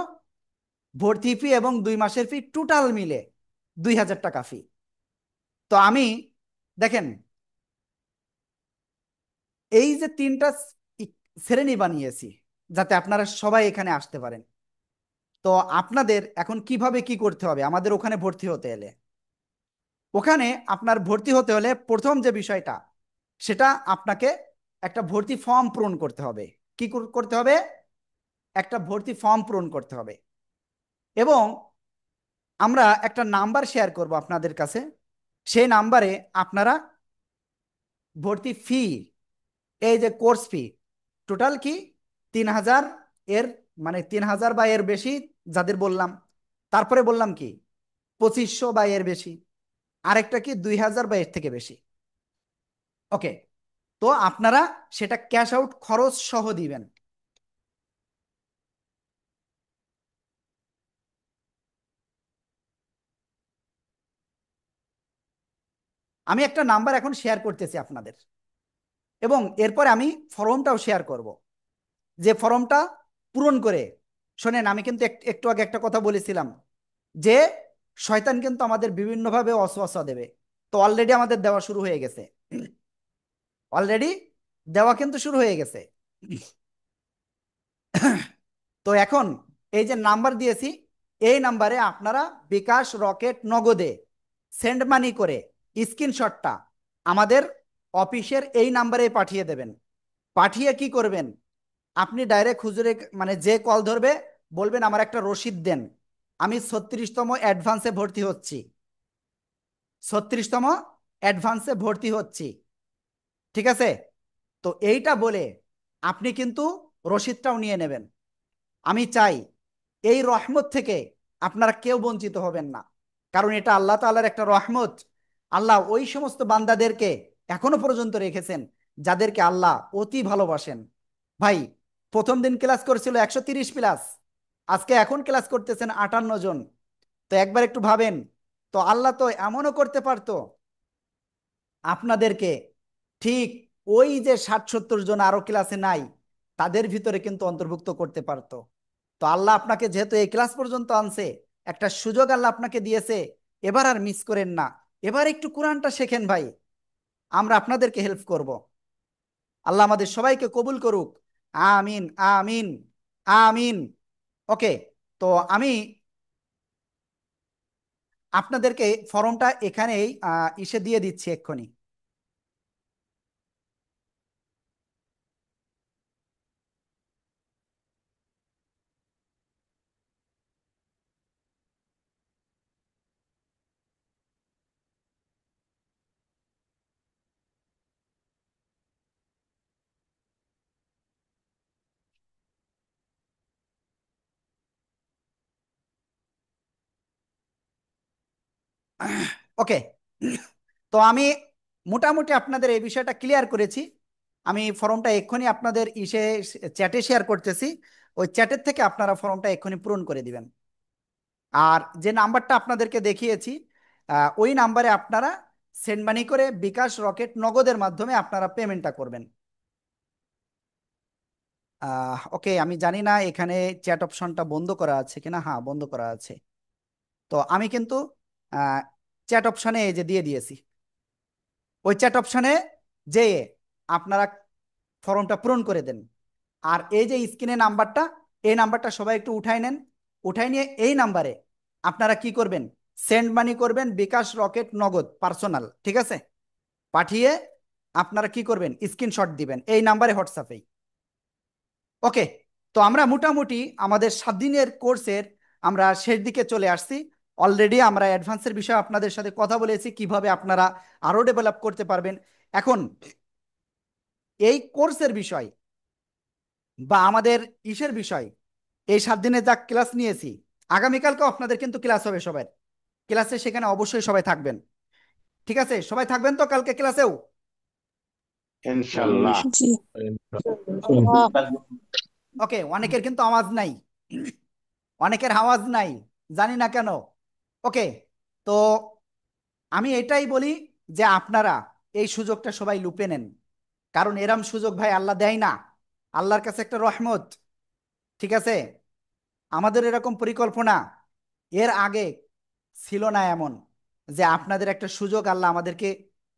ভর্তি ফি এবং 2 মাসের ফি টোটাল মিলে 2000 টাকা ফি। তো আমি দেখেন এই যে 3টা শ্রেণী বানিয়েছি যাতে আপনারা সবাই এখানে আসতে পারেন। তো আপনাদের এখন কিভাবে কি করতে হবে আমাদের ওখানে ভর্তি হতে এলে? ওখানে আপনার ভর্তি হতে হলে প্রথম যে বিষয়টা, সেটা আপনাকে একটা ভর্তি ফর্ম পূরণ করতে হবে। কি করতে হবে? একটা ভর্তি ফর্ম পূরণ করতে হবে। এবং আমরা একটা নাম্বার শেয়ার করব আপনাদের কাছে, সেই নাম্বারে আপনারা ভর্তি ফি, এই যে কোর্স ফি টোটাল কি 3000, এর মানে 3000 বা এর বেশি যাদের বললাম, তারপরে বললাম কি 2500 বা এর বেশি, আরেকটা কি 2000 বা এর থেকে বেশি। ওকে, তো আপনারা সেটা ক্যাশ আউট খরচ সহ দিবেন। আমি একটা নাম্বার এখন শেয়ার করতেছি আপনাদের, এবং এরপরে আমি ফর্মটাও শেয়ার করব। যে ফর্মটা পূরণ করে, শোনেন আমি কিন্তু একটু আগে একটা কথা বলেছিলাম যে শয়তান কিন্তু আমাদের বিভিন্নভাবে ওয়াসওয়াসা দেবে। তো অলরেডি আমাদের দেওয়া শুরু হয়ে গেছে, অলরেডি দেওয়া কিন্তু শুরু হয়ে গেছে। তো এখন এই যে নাম্বার দিয়েছি, এই নাম্বারে আপনারা বিকাশ, রকেট, নগদে সেন্ড মানি করে স্ক্রিনশটটা আমাদের অফিসের এই নাম্বারে পাঠিয়ে দেবেন। পাঠিয়ে কি করবেন, আপনি ডাইরেক্ট হুজুরে মানে যে কল ধরবে বলবেন আমার একটা রসিদ দেন, আমি 36তম অ্যাডভান্সে ভর্তি হচ্ছি, 36তম অ্যাডভান্সে ভর্তি হচ্ছি, ঠিক আছে? তো এইটা বলে আপনি কিন্তু রসিদটাও নিয়ে নেবেন। আমি চাই এই রহমত থেকে আপনারা কেউ বঞ্চিত হবেন না, কারণ এটা আল্লাহ তাআলার একটা রহমত। আল্লাহ ওই সমস্ত বান্দাদেরকে এখনো পর্যন্ত রেখেছেন যাদেরকে আল্লাহ অতি ভালোবাসেন। ভাই, প্রথম দিন ক্লাস করেছিল 130+, আজকে এখন ক্লাস করতেছেন 58 জন। তো একবার একটু ভাবেন, তো আল্লাহ তো এমনও করতে পারতো আপনাদেরকে ঠিক ওই যে 60-70 জন আরো ক্লাসে নাই তাদের ভিতরে কিন্তু অন্তর্ভুক্ত করতে পারতো। তো আল্লাহ আপনাকে যেহেতু এই ক্লাস পর্যন্ত আনছে, একটা সুযোগ আল্লাহ আপনাকে দিয়েছে, এবার আর মিস করেন না, এবার একটু কোরআনটা শেখেন ভাই, আমরা আপনাদেরকে হেল্প করব। আল্লাহ আমাদের সবাইকে কবুল করুক, আমিন আমিন আমিন। ওকে, তো আমি আপনাদেরকে ফর্মটা এখানেই ইসে দিয়ে দিচ্ছি এক্ষুনি। ওকে, তো আমি মোটামুটি আপনাদের এই বিষয়টা ক্লিয়ার করেছি। আমি ফর্মটা এক্ষুনি আপনাদের ইসে চ্যাটে শেয়ার করতেছি, ওই চ্যাটের থেকে আপনারা ফর্মটা এক্ষুনি পূরণ করে দিবেন। আর যে নাম্বারটা আপনাদেরকে দেখিয়েছি, ওই নাম্বারে আপনারা সেন্ড মানি করে বিকাশ, রকেট, নগদের মাধ্যমে আপনারা পেমেন্টটা করবেন। ওকে, আমি জানি না এখানে চ্যাট অপশনটা বন্ধ করা আছে কিনা, হ্যাঁ বন্ধ করা আছে। তো আমি কিন্তু চ্যাট অপশনে এই যে দিয়ে দিয়েছি, ওই চ্যাট অপশনে যে আপনারা ফর্মটা পূরণ করে দেন। আর এই যে স্ক্রিনে নাম্বারটা, এই নাম্বারটা সবাই একটু উঠাই নেন, উঠাই নিয়ে এই নাম্বারে আপনারা কি করবেন, সেন্ড মানি করবেন বিকাশ, রকেট, নগদ পার্সোনাল, ঠিক আছে? পাঠিয়ে আপনারা কি করবেন, স্ক্রিনশট দিবেন এই নাম্বারে হোয়াটসঅ্যাপে। ওকে, তো আমরা মোটামুটি আমাদের 7 দিনের কোর্সের আমরা শেষ দিকে চলে আসছি। অলরেডি আমরা অ্যাডভান্সের বিষয়ে আপনাদের সাথে কথা বলেছি, কিভাবে আপনারা আরো ডেভেলপ করতে পারবেন। এখন এই কোর্সের বিষয় বা আমাদের ইসের বিষয়, এই 7 দিনে যা ক্লাস নিয়েছি, আগামীকালকেও আপনাদের কিন্তু ক্লাস হবে সবাই ক্লাসে, সেখানে অবশ্যই সবাই থাকবেন। ঠিক আছে, সবাই থাকবেন তো কালকে ক্লাসেও? ইনশাল্লাহ। জি। ওকে, অনেকের কিন্তু আওয়াজ নাই, অনেকের আওয়াজ নাই, জানি না কেন। ওকে, তো আমি এটাই বলি যে আপনারা এই সুযোগটা সবাই লুপে নেন, কারণ এরম সুযোগ ভাই আল্লাহ দেয় না, আল্লাহর কাছে একটা রহমত। ঠিক আছে, আমাদের এরকম পরিকল্পনা এর আগে ছিল না এমন, যে আপনাদের একটা সুযোগ আল্লাহ আমাদেরকে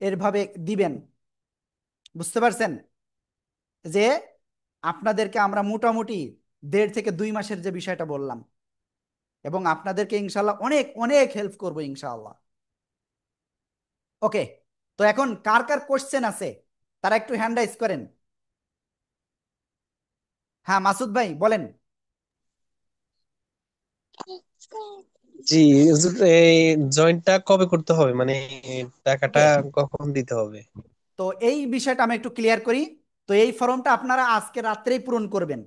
এরভাবে দিবেন। বুঝতে পারছেন যে আপনাদেরকে আমরা মোটামুটি 1.5 থেকে 2 মাসের যে বিষয়টা বললাম, এবং আপনাদেরকে ইনশাল্লাহ অনেক অনেক হেল্প করবো ইনশাআল্লাহ। ওকে, তো এখন কার কার কোশ্চেন আছে তারা একটু হ্যান্ড রাইজ করেন। হ্যাঁ মাসুদ ভাই বলেন। জি হুজুর, এই জয়েন্টটা কবে করতে হবে, মানে টাকাটা ওকে, কখন দিতে হবে? তো এই বিষয়টা আমি একটু ক্লিয়ার করি। তো এই ফর্মটা আপনারা আজকে রাত্রেই পূরণ করবেন,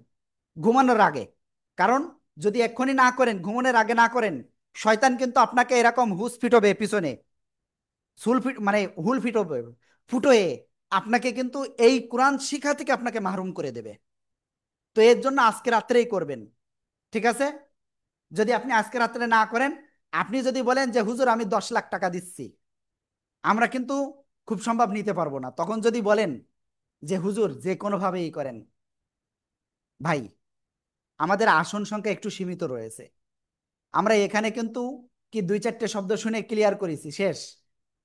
ঘুমানোর আগে। কারণ যদি এক্ষুনি না করেন, ঘুমানোর আগে না করেন, শয়তান কিন্তু আপনাকে এরকম হুস ফিটবে পিছনে, সুল ফিট মানে হুল ফিটবে, ফুটোয়ে আপনাকে কিন্তু এই কোরআন শিক্ষা থেকে আপনাকে মাহরুম করে দেবে। তো এর জন্য আজকে রাত্রেই করবেন। ঠিক আছে, যদি আপনি আজকে রাত্রে না করেন, আপনি যদি বলেন যে হুজুর আমি 10 লাখ টাকা দিচ্ছি, আমরা কিন্তু খুব সম্ভব নিতে পারবো না। তখন যদি বলেন যে হুজুর যে কোনোভাবেই করেন, ভাই আমাদের আসন সংখ্যা একটু সীমিত রয়েছে, আমরা এখানে কিন্তু কি 2-4টে শব্দ শুনে ক্লিয়ার করেছি শেষ,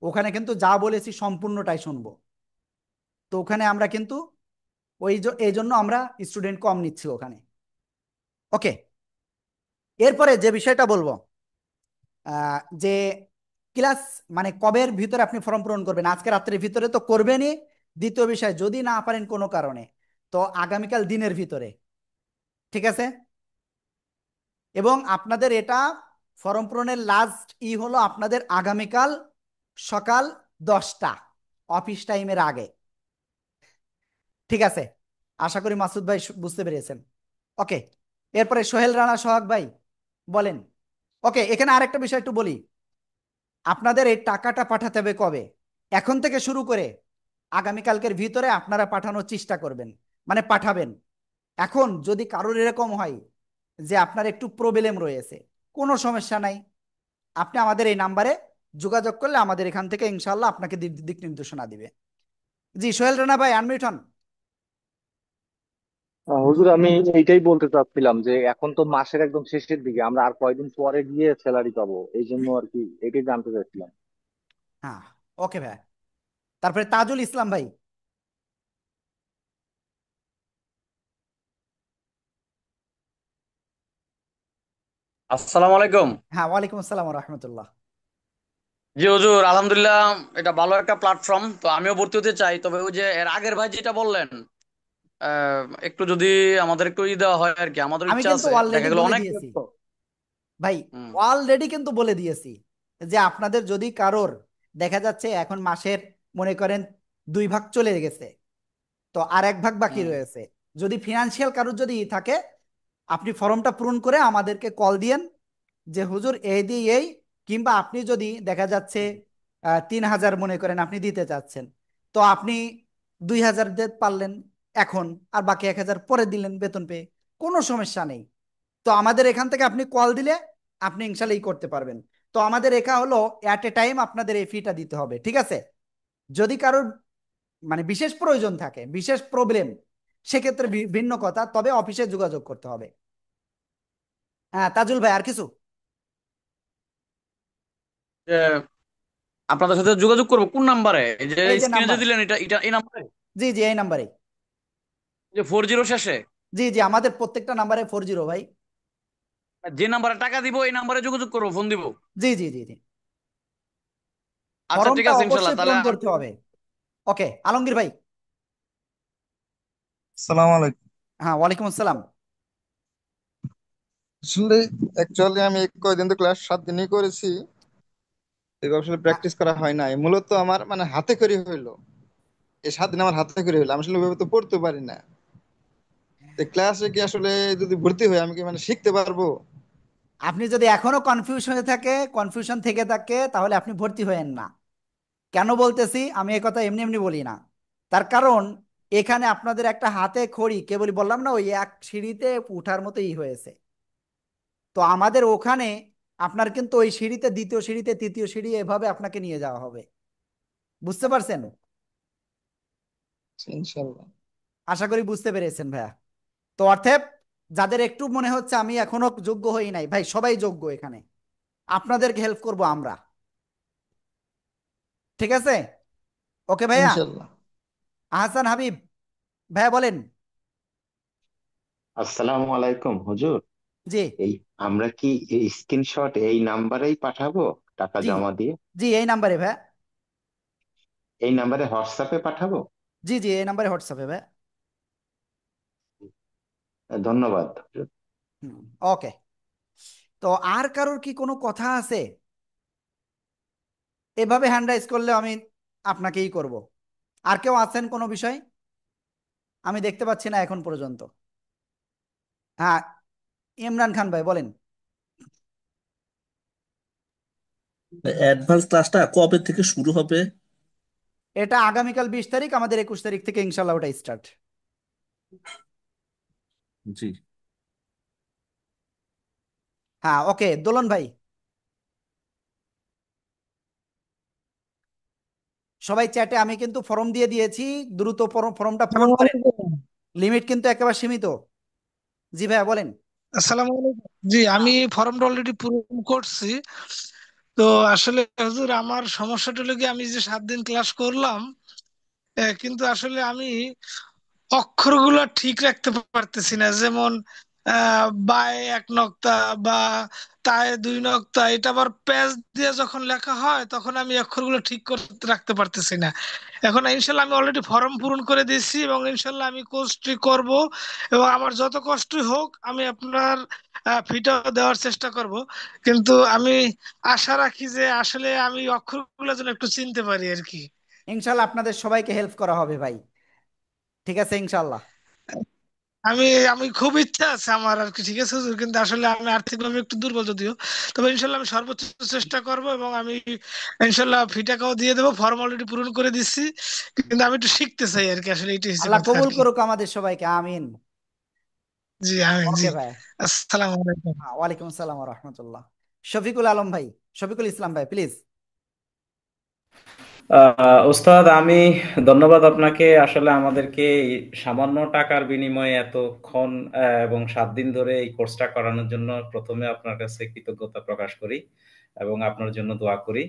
ওখানে কিন্তু যা বলেছি সম্পূর্ণটাই শুনবো। তো ওখানে আমরা কিন্তু এই জন্য আমরা স্টুডেন্ট কম নিচ্ছি ওখানে। ওকে, এরপরে যে বিষয়টা বলবো, যে ক্লাস মানে কবের ভিতরে আপনি ফর্ম পূরণ করবেন, আজকে রাত্রের ভিতরে তো করবেনই। দ্বিতীয় বিষয়, যদি না পারেন কোনো কারণে, তো আগামীকাল দিনের ভিতরে। ঠিক আছে, এবং আপনাদের এটা ফর্ম পূরণের লাস্ট হলো আপনাদের আগামীকাল সকাল 10টা, অফিস টাইমের আগে। ঠিক আছে, আশা করি মাসুদ ভাই বুঝতে পেরেছেন। ওকে, এরপরে সোহেল রানা সোহাগ ভাই বলেন। ওকে, এখানে আরেকটা বিষয় একটু বলি, আপনাদের এই টাকাটা পাঠাতে হবে কবে, এখন থেকে শুরু করে আগামীকালকের ভিতরে আপনারা পাঠানোর চেষ্টা করবেন, মানে পাঠাবেন। এখন যদি কারোর এরকম হয় যে আপনার একটু প্রবলেম রয়েছে, কোনো সমস্যা নাই, আপনি আমাদের এই নাম্বারে যোগাযোগ করলে আমাদের এখান থেকে ইনশাল্লাহ আপনাকে দিক নির্দেশনা দিবে। জি সোহেল রানা ভাই আনমিউট হন। হুজুর আমি এইটাই বলতে চাচ্ছিলাম যে এখন তো মাসের একদম শেষের দিকে, আমরা আর কয়দিন পরে গিয়ে স্যালারি পাবো, এই জন্য আর কি এটাই জানতে চাচ্ছিলাম। হ্যাঁ, ওকে ভাই। তারপরে তাজুল ইসলাম ভাই। আসসালামু আলাইকুম। হ্যাঁ, ওয়ালাইকুম আসসালাম রহমতুল্লাহ। জি হুজুর, আলহামদুলিল্লাহ, এটা ভালো একটা প্ল্যাটফর্ম, তো আমিও ভর্তি হতে চাই। তবে ওই যে এর আগের ভাই যেটা বললেন, একটু যদি আমাদের একটু দেওয়া হয় আর কি, আমাদের আমি ইচ্ছা কিন্তু আছে, দেখা অলরেডি গেল বলে অনেক দিয়েছি তো। ভাই, হুম। অলরেডি কিন্তু বলে দিয়েছি যে আপনাদের যদি কারোর দেখা যাচ্ছে এখন মাসের মনে করেন 2 ভাগ চলে গেছে, তো আর 1 ভাগ বাকি হুম। রয়েছে, যদি ফিনান্সিয়াল কারোর যদি থাকে, আপনি ফর্মটা পূরণ করে আমাদেরকে কল দিয়েন যে হুজুর এই দিয়ে এই, কিংবা আপনি যদি দেখা যাচ্ছে 3,000 মনে করেন আপনি দিতে চাচ্ছেন, তো আপনি 2,000 দিতে পারলেন এখন, আর বাকি 1,000 পরে দিলেন বেতন পেয়ে, কোনো সমস্যা নেই। তো আমাদের এখান থেকে আপনি কল দিলে আপনি ইনশাল্লাহ করতে পারবেন। তো আমাদের একা হলো অ্যাট এ টাইম আপনাদের এই ফিটা দিতে হবে। ঠিক আছে, যদি কারোর মানে বিশেষ প্রয়োজন থাকে, বিশেষ প্রবলেম, সেক্ষেত্রে ভিন্ন কথা, তবে অফিসে যোগাযোগ করতে হবে। হ্যাঁ তাজুল ভাই আর কিছু? যে আপনাদের সাথে যোগাযোগ করবো কোন নাম্বারে, এই যে এই যে স্ক্রিনে নাম্বার, যে দিলেন, এটা এটা এই নাম্বারে, জি জি এই নাম্বারে, যে 40 শেষে, জি জি আমাদের প্রত্যেকটা নাম্বারে 40 ভাই। যে নাম্বারে টাকা দিব এই নাম্বারে যোগাযোগ করবো, ফোন দিব। জি জি জি জি, আচ্ছা ঠিক ফর্মটা আছে, ইনশাল্লাহ, অবশ্যই তাহলে পূরণ আমি করতে হবে। ওকে, আলমগীর ভাই। সালাম আলাইকুম। হ্যাঁ, ওয়ালাইকুম আসসালাম। আসলে অ্যাকচুয়ালি আমি এই কয়দিন তো ক্লাস 7 দিনই করেছি, এবার আসলে প্র্যাকটিস করা হয় নাই। মূলত আমার মানে হাতে করে হইলো, এই 7 দিন আমার হাতে করে হইলো, আমি আসলে ওইভাবে তো পড়তে পারি না। তো ক্লাসে কি আসলে যদি ভর্তি হই আমি কি মানে শিখতে পারবো? আপনি যদি এখনো কনফিউশন থেকে থাকে, তাহলে আপনি ভর্তি হয়েন না। কেন বলতেছি আমি এই কথা এমনি এমনি বলি না। তার কারণ এখানে আপনাদের একটা হাতে খড়ি, কেবলই বললাম না, ওই এক সিঁড়িতে উঠার মতোই হয়েছে। তো আমাদের ওখানে আপনার কিন্তু ওই সিঁড়িতে, দ্বিতীয় সিঁড়িতে, তৃতীয় সিঁড়ি, এভাবে আপনাকে নিয়ে যাওয়া হবে। বুঝতে পারছেন? ইনশাল্লাহ। আশা করি বুঝতে পেরেছেন ভাইয়া। তো অর্থেব, যাদের একটু মনে হচ্ছে আমি এখনো যোগ্য হই নাই, ভাই সবাই যোগ্য এখানে। আপনাদেরকে হেল্প করব আমরা। ঠিক আছে? ওকে ভাইয়া। ইনশাল্লাহ। আহসান হাবিব ভাইয়া বলেন। আসসালামু আলাইকুম হুজুর। জি এই আমরা কি এই স্ক্রিনশট এই নাম্বারেই পাঠাবো টাকা জি জমা দিয়ে? জি, এই নাম্বারে ভাইয়া। এই নাম্বারে হোয়াটসঅ্যাপে পাঠাবো? জি জি, এই নাম্বারে হোয়াটসঅ্যাপে ভাইয়া। ধন্যবাদ হুজুর। ওকে। তো আর কারোর কি কোনো কথা আছে? এভাবে হ্যান্ড রাইজ করলে আমি আপনাকেই করব। আর কেউ আছেন কোনো বিষয়? আমি দেখতে পাচ্ছি না এখন পর্যন্ত। হ্যাঁ, ইমরান খান ভাই বলেন। অ্যাডভান্স ক্লাসটা কবে থেকে শুরু হবে? এটা আগামীকাল 20 তারিখ, আমাদের 21 তারিখ থেকে ইনশাল্লাহ ওটা স্টার্ট। জি। হ্যাঁ, ওকে দোলন ভাই। সবাই চ্যাটে, আমি কিন্তু ফর্ম দিয়ে দিয়েছি, দ্রুত ফর্মটা পূরণ আসসালামু করেন। আলাইকুম। লিমিট কিন্তু একেবারে সীমিত। জি ভাইয়া বলেন। আসসালামু আলাইকুম। জি, আমি ফর্মটা অলরেডি পূরণ করছি। তো আসলে হুজুর আমার সমস্যাটা হলো কি, আমি যে 7 দিন ক্লাস করলাম, কিন্তু আসলে আমি অক্ষরগুলো ঠিক রাখতে পারতেছি না। যেমন বায়ে 1 নক্তা বা তায়ে 2 নক্তা, এটা আবার প্যাচ দিয়ে যখন লেখা হয় তখন আমি অক্ষরগুলো ঠিক করতে রাখতে পারতেছি না। এখন ইনশাল্লাহ আমি অলরেডি ফর্ম পূরণ করে দিয়েছি এবং ইনশাল্লাহ আমি কোর্সটি করব, এবং আমার যত কষ্টই হোক আমি আপনার ফিটা দেওয়ার চেষ্টা করব। কিন্তু আমি আশা রাখি যে আসলে আমি অক্ষরগুলো যেন একটু চিনতে পারি আর কি। ইনশাল্লাহ আপনাদের সবাইকে হেল্প করা হবে ভাই। ঠিক আছে ইনশাল্লাহ। আমি আমি খুব ইচ্ছা আছে আমার আর কি, ঠিক আছে হুজুর, কিন্তু আসলে আমি আর্থিকভাবে একটু দুর্বল যদিও। তবে ইনশাল্লাহ আমি সর্বোচ্চ চেষ্টা করব, এবং আমি ইনশাল্লাহ ফি টাকাও দিয়ে দেবো, ফর্ম অলরেডি পূরণ করে দিচ্ছি। কিন্তু আমি একটু শিখতে চাই আর কি, আসলে এইটাই হচ্ছে আল্লাহ কথা আর কবুল কি। করুক আমাদের সবাইকে, আমিন। জি আমিন। জি, ওকে ভাই। আসসালামু আলাইকুম। হ্যাঁ, ওয়ালাইকুম আসসালাম রহমতুল্লাহ। শফিকুল আলম ভাই, শফিকুল ইসলাম ভাই প্লিজ। ওস্তাদ, আমি ধন্যবাদ আপনাকে। আসলে আমাদেরকে এই সামান্য টাকার বিনিময়ে এতক্ষণ এবং 7 দিন ধরে এই কোর্সটা করানোর জন্য প্রথমে আপনার কাছে কৃতজ্ঞতা প্রকাশ করি এবং আপনার জন্য দোয়া করি।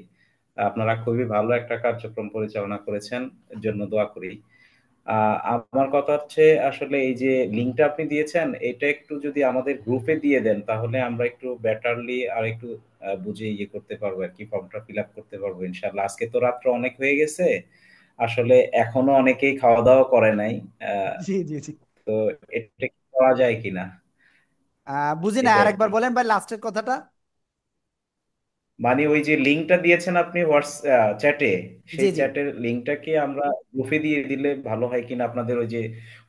আপনারা খুবই ভালো একটা কার্যক্রম পরিচালনা করেছেন, এর জন্য দোয়া করি। আমার কথা হচ্ছে, আসলে এই যে লিঙ্কটা আপনি দিয়েছেন, এটা একটু যদি আমাদের গ্রুপে দিয়ে দেন তাহলে আমরা একটু বেটারলি আর একটু বুঝে ইয়ে করতে পারবো আর কি, ফর্মটা ফিল আপ করতে পারবো ইনশাল্লাহ। আজকে তো রাত্র অনেক হয়ে গেছে, আসলে এখনো অনেকেই খাওয়া দাওয়া করে নাই। আহ, জি জি জি। তো এটা কি করা যায় কিনা, বুঝি না, এটা আর আরেকবার কি। বলেন ভাই লাস্টের কথাটা। মানে ওই যে লিঙ্কটা দিয়েছেন আপনি চ্যাটে, জি সেই জি। চ্যাটের লিঙ্কটা কি আমরা গ্রুপে দিয়ে দিলে ভালো হয় কিনা? আপনাদের ওই যে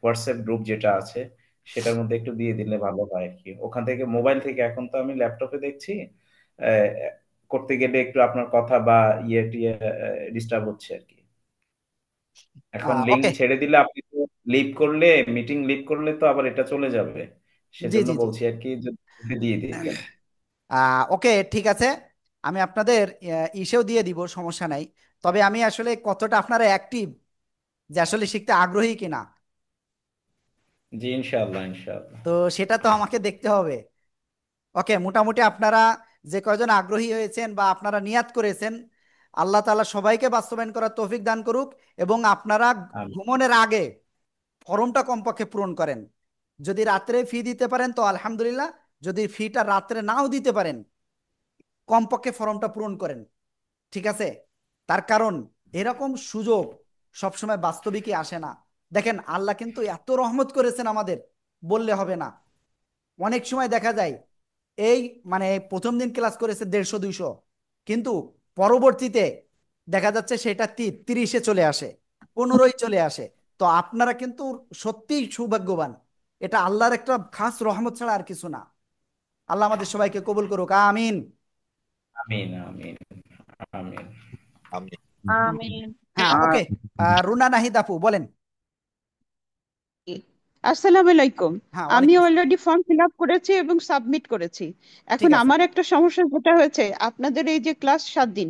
হোয়াটসঅ্যাপ গ্রুপ যেটা আছে সেটার মধ্যে একটু দিয়ে দিলে ভালো হয় আর কি। ওখান থেকে মোবাইল থেকে, এখন তো আমি ল্যাপটপে দেখছি, আহ, করতে গেলে একটু আপনার কথা বা ইয়ে টিয়ে ডিস্টার্ব হচ্ছে আর কি। এখন লিঙ্ক ওকে। ছেড়ে দিলে, আপনি তো লিভ করলে, মিটিং লিভ করলে তো আবার এটা চলে যাবে, জি সেজন্য জি জি। বলছি আর কি, যদি দিয়ে দিতেন। ওকে ঠিক আছে। আমি আপনাদের ইসেও দিয়ে দিব, সমস্যা নাই। তবে আমি আসলে কতটা আপনারা অ্যাক্টিভ, যে আসলে শিখতে আগ্রহী কিনা, জি ইনশাআল্লাহ ইনশাআল্লাহ। তো সেটা তো আমাকে দেখতে হবে। ওকে, মোটামুটি আপনারা যে কয়জন আগ্রহী হয়েছেন বা আপনারা নিয়াত করেছেন, আল্লাহ তাআলা সবাইকে বাস্তবায়ন করার তৌফিক দান করুক। এবং আপনারা ঘুমানোর আগে ফর্মটা কমপক্ষে পূরণ করেন। যদি রাত্রে ফি দিতে পারেন তো আলহামদুলিল্লাহ, যদি ফিটা রাত্রে নাও দিতে পারেন, কমপক্ষে ফর্মটা পূরণ করেন। ঠিক আছে? তার কারণ এরকম সুযোগ সবসময় বাস্তবিকই আসে না। দেখেন আল্লাহ কিন্তু এত রহমত করেছেন আমাদের, বললে হবে না। অনেক সময় দেখা যায় এই মানে প্রথম দিন ক্লাস করেছে 150-200, কিন্তু পরবর্তীতে দেখা যাচ্ছে সেটা 30-এ চলে আসে, 15-ই চলে আসে। তো আপনারা কিন্তু সত্যিই সৌভাগ্যবান। এটা আল্লাহর একটা খাস রহমত ছাড়া আর কিছু না। আল্লাহ আমাদের সবাইকে কবুল করুক, আমিন। আমিন আমিন আমিন। আমিন। হ্যাঁ, ওকে। রুনা নাহিদ আপু বলেন। আসসালামু আলাইকুম। হ্যাঁ, আমি ওয়ালাইকুম আসসালাম। অলরেডি ফর্ম ফিল আপ করেছি এবং সাবমিট করেছি। ঠিক এখন আছে। আমার একটা সমস্যা যেটা হয়েছে, আপনাদের এই যে ক্লাস 7 দিন,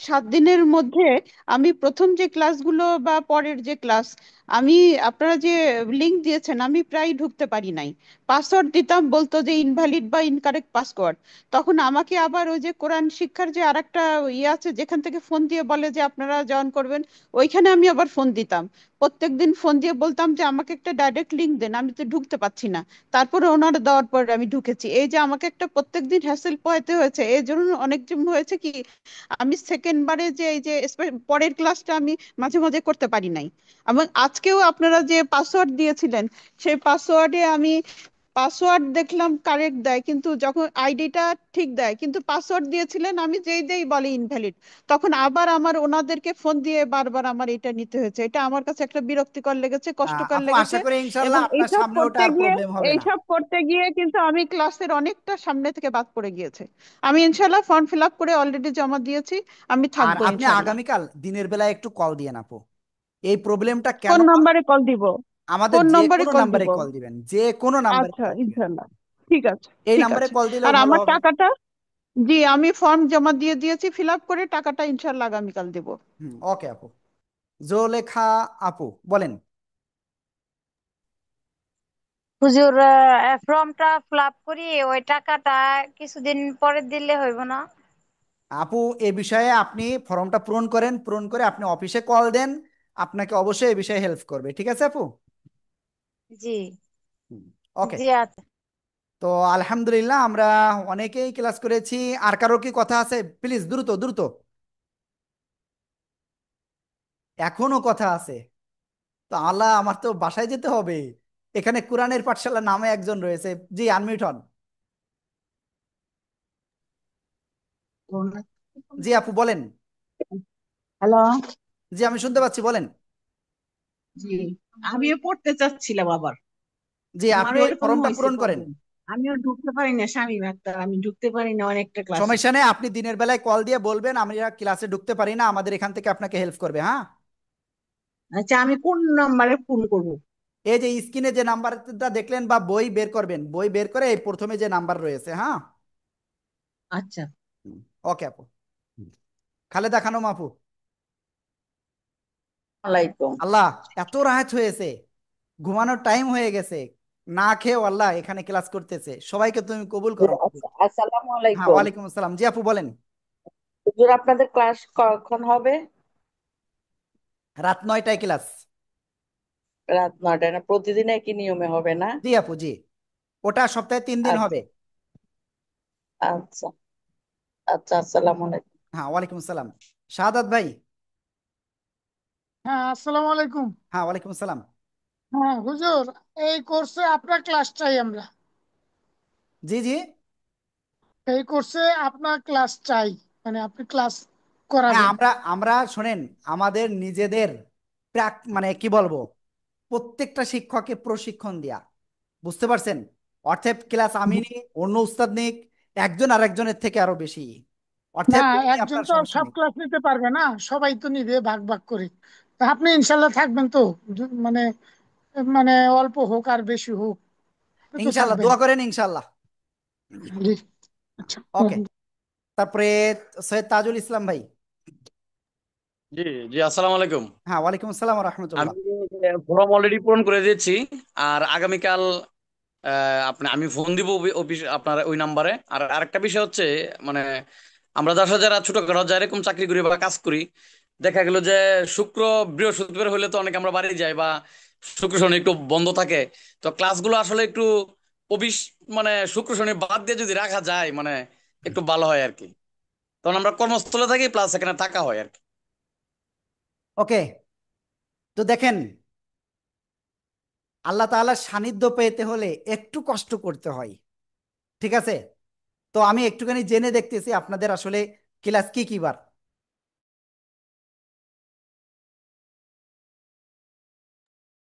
7 দিনের মধ্যে আমি প্রথম যে ক্লাসগুলো বা পরের যে ক্লাস, আমি আপনারা যে লিংক দিয়েছেন আমি প্রায় ঢুকতে পারি নাই। পাসওয়ার্ড দিতাম, বলতো যে ইনভ্যালিড বা ইনকারেক্ট পাসওয়ার্ড। তখন আমাকে আবার ওই যে কোরআন শিক্ষার যে আরেকটা ইয়ে আছে যেখান থেকে ফোন দিয়ে বলে যে আপনারা জয়েন করবেন, ওইখানে আমি আবার ফোন দিতাম। প্রত্যেকদিন ফোন দিয়ে বলতাম যে আমাকে একটা ডাইরেক্ট লিংক দেন, আমি তো ঢুকতে পারছি না। তারপরে ওনারা দেওয়ার পর আমি ঢুকেছি। এই যে আমাকে একটা প্রত্যেকদিন হ্যাসেল পোহাতে হয়েছে, এই জন্য অনেক জন হয়েছে কি, আমি সেকেন্ড বারে যে এই যে পরের ক্লাসটা আমি মাঝে মাঝে করতে পারি নাই। এবং আজকেও আপনারা যে পাসওয়ার্ড দিয়েছিলেন, সেই পাসওয়ার্ডে আমি পাসওয়ার্ড দেখলাম কারেক্ট দেয়, কিন্তু যখন আইডিটা ঠিক দেয়, কিন্তু পাসওয়ার্ড দিয়েছিলেন আমি যেই দেই বলে ইনভ্যালিড। তখন আবার আমার ওনাদেরকে ফোন দিয়ে বারবার আমার এটা নিতে হয়েছে। এটা আমার কাছে একটা বিরক্তিকর লেগেছে, কষ্টকর আপু আশা লেগেছে। করি ইনশাল্লাহ এবং আপনার সামনে ওটা আর প্রবলেম হবে না। এইসব করতে গিয়ে কিন্তু আমি ক্লাসের অনেকটা সামনে থেকে বাদ পড়ে গিয়েছে। আমি ইনশাল্লাহ ফর্ম ফিল আপ করে অলরেডি জমা দিয়েছি, আমি আর থাকবো আপনি ইনশাল্লাহ। আগামীকাল দিনের বেলায় একটু কল দিয়েন আপু। এই প্রবলেমটা কেন কোন হয়, নম্বরে কল দিব? আমাদের কোন যে নম্বরে কোনো কল নাম্বারে দিব? কল দিবেন, যে কোনো নাম্বারে আচ্ছা, কল দিবেন। ইনশাল্লাহ। ঠিক আছে, এই ঠিক নাম্বারে আছে। কল দিলেও আর ভালো আমার হবে। টাকাটা, জি আমি ফর্ম জমা দিয়ে দিয়েছি, ফিল আপ করে টাকাটা ইনশাল্লাহ আগামীকাল দেব। ওকে আপু। জোলেখা আপু বলেন। হুজুর, ফর্মটা ফিল আপ করি, ওই টাকাটা কিছুদিন পরে দিলে হইব না? আপু এ বিষয়ে আপনি ফর্মটা পূরণ করেন, পূরণ করে আপনি অফিসে কল দেন, আপনাকে অবশ্যই এ বিষয়ে হেল্প করবে। ঠিক আছে আপু? জি। ওকে। জি আচ্ছা। তো আলহামদুলিল্লাহ আমরা অনেকেই ক্লাস করেছি। আর কারো কি কথা আছে? প্লিজ দ্রুত দ্রুত, এখনো কথা আছে? তো আল্লাহ, আমার তো বাসায় যেতে হবে। এখানে কোরআনের পাঠশালা নামে একজন রয়েছে। জি, আনমিউট হন। জি আপু বলেন। হ্যালো। জি আমি শুনতে পাচ্ছি, বলেন। জি, আমিও পড়তে চাচ্ছিলাম আবার। জি আপনি আমারও ওই এরকম ফর্মটা হয়েছে পূরণ করেন। প্রবলেম। আমিও ঢুকতে পারি না, শামীম আক্তার, আমি ঢুকতে পারি না অনেকটা ক্লাসে। সমস্যা নেই, আপনি দিনের বেলায় কল দিয়ে বলবেন আমরা ক্লাসে ঢুকতে পারি না, আমাদের এখান থেকে আপনাকে হেল্প করবে। হ্যাঁ, আচ্ছা, আমি কোন নাম্বারে ফোন করব? এই যে স্ক্রিনে যে নাম্বারটা দেখলেন, বা বই বের করবেন, বই বের করে এই প্রথমে যে নাম্বার রয়েছে। হ্যাঁ, আচ্ছা। ওকে আপু। খালেদা খানম আপু। আলাইকুম। আল্লাহ, এত রাত হয়েছে, ঘুমানোর টাইম হয়ে গেছে, না খেয়েও আল্লাহ এখানে ক্লাস করতেছে। সবাইকে তুমি কবুল করো মাবুদ। আচ্ছা, আসসালামু হ্যাঁ, আলাইকুম। ওয়ালাইকুম আসসালাম। জি আপু বলেন। হুজুর, আপনাদের ক্লাস কখন হবে? রাত 9টায় ক্লাস। রাত 9টায়? না প্রতিদিন একই নিয়মে হবে না? জি আপু, জি। ওটা সপ্তাহে 3 দিন আচ্ছা হবে। আচ্ছা আচ্ছা, আসসালামু আলাইকুম। হ্যাঁ, ওয়ালাইকুম আসসালাম। শাহাদাত ভাই। হ্যাঁ, আসসালামু আলাইকুম। হ্যাঁ, ওয়ালাইকুম আসসালাম। হ্যাঁ হুজুর, এই কোর্সে আপনার ক্লাস চাই আমরা। জি জি। এই কোর্সে আপনার ক্লাস চাই, মানে আপনি ক্লাস হ্যাঁ, করাবেন। আমরা আমরা শোনেন, আমাদের নিজেদের মানে কি বলবো, প্রত্যেকটা শিক্ষককে প্রশিক্ষণ দেয়া, বুঝতে পারছেন? অর্থাৎ ক্লাস আমি নিই, অন্য উস্তাদ নিক, একজন আরেকজনের থেকে আরো বেশি। না, অর্থাৎ ওই নিয়ে একজন আপনার তো সমস্যা সব নেই। ক্লাস নিতে পারবে না, সবাই তো নিবে ভাগ ভাগ করে। তা আপনি ইনশাল্লাহ থাকবেন তো? মানে মানে অল্প হোক আর বেশি হোক, আপনি তো ইনশাল্লাহ, থাকবেন। দোয়া করেন ইনশাল্লাহ। জি। আচ্ছা। ওকে। তারপরে সৈয়দ তাজুল ইসলাম ভাই। জি জি, আসসালামু আলাইকুম। হ্যাঁ, ওয়ালাইকুম আসসালাম আমি রহমতুল্লাহ। ফর্ম অলরেডি পূরণ করে দিয়েছি। আর আগামীকাল আমি ফোন দিব অফিস আপনার ওই নাম্বারে। আর আরেকটা বিষয় হচ্ছে, মানে আমরা যারা ছোটখাটো যারা এরকম চাকরি করি বা কাজ করি, দেখা গেল যে শুক্র বৃহস্পতিবার হলে তো অনেক আমরা বাড়ি যাই, বা শুক্র শনি একটু বন্ধ থাকে। তো ক্লাসগুলো আসলে একটু অফিস মানে শুক্র শনি বাদ দিয়ে যদি রাখা যায়, মানে একটু ভালো হয় আর কি। তখন আমরা কর্মস্থলে থাকি প্লাস এখানে থাকা হয় আর কি। ওকে, তো দেখেন, আল্লাহ তাআলার সান্নিধ্য পেতে হলে একটু কষ্ট করতে হয়, ঠিক আছে? তো আমি একটুখানি জেনে দেখতেছি আপনাদের আসলে ক্লাস কি কি বার।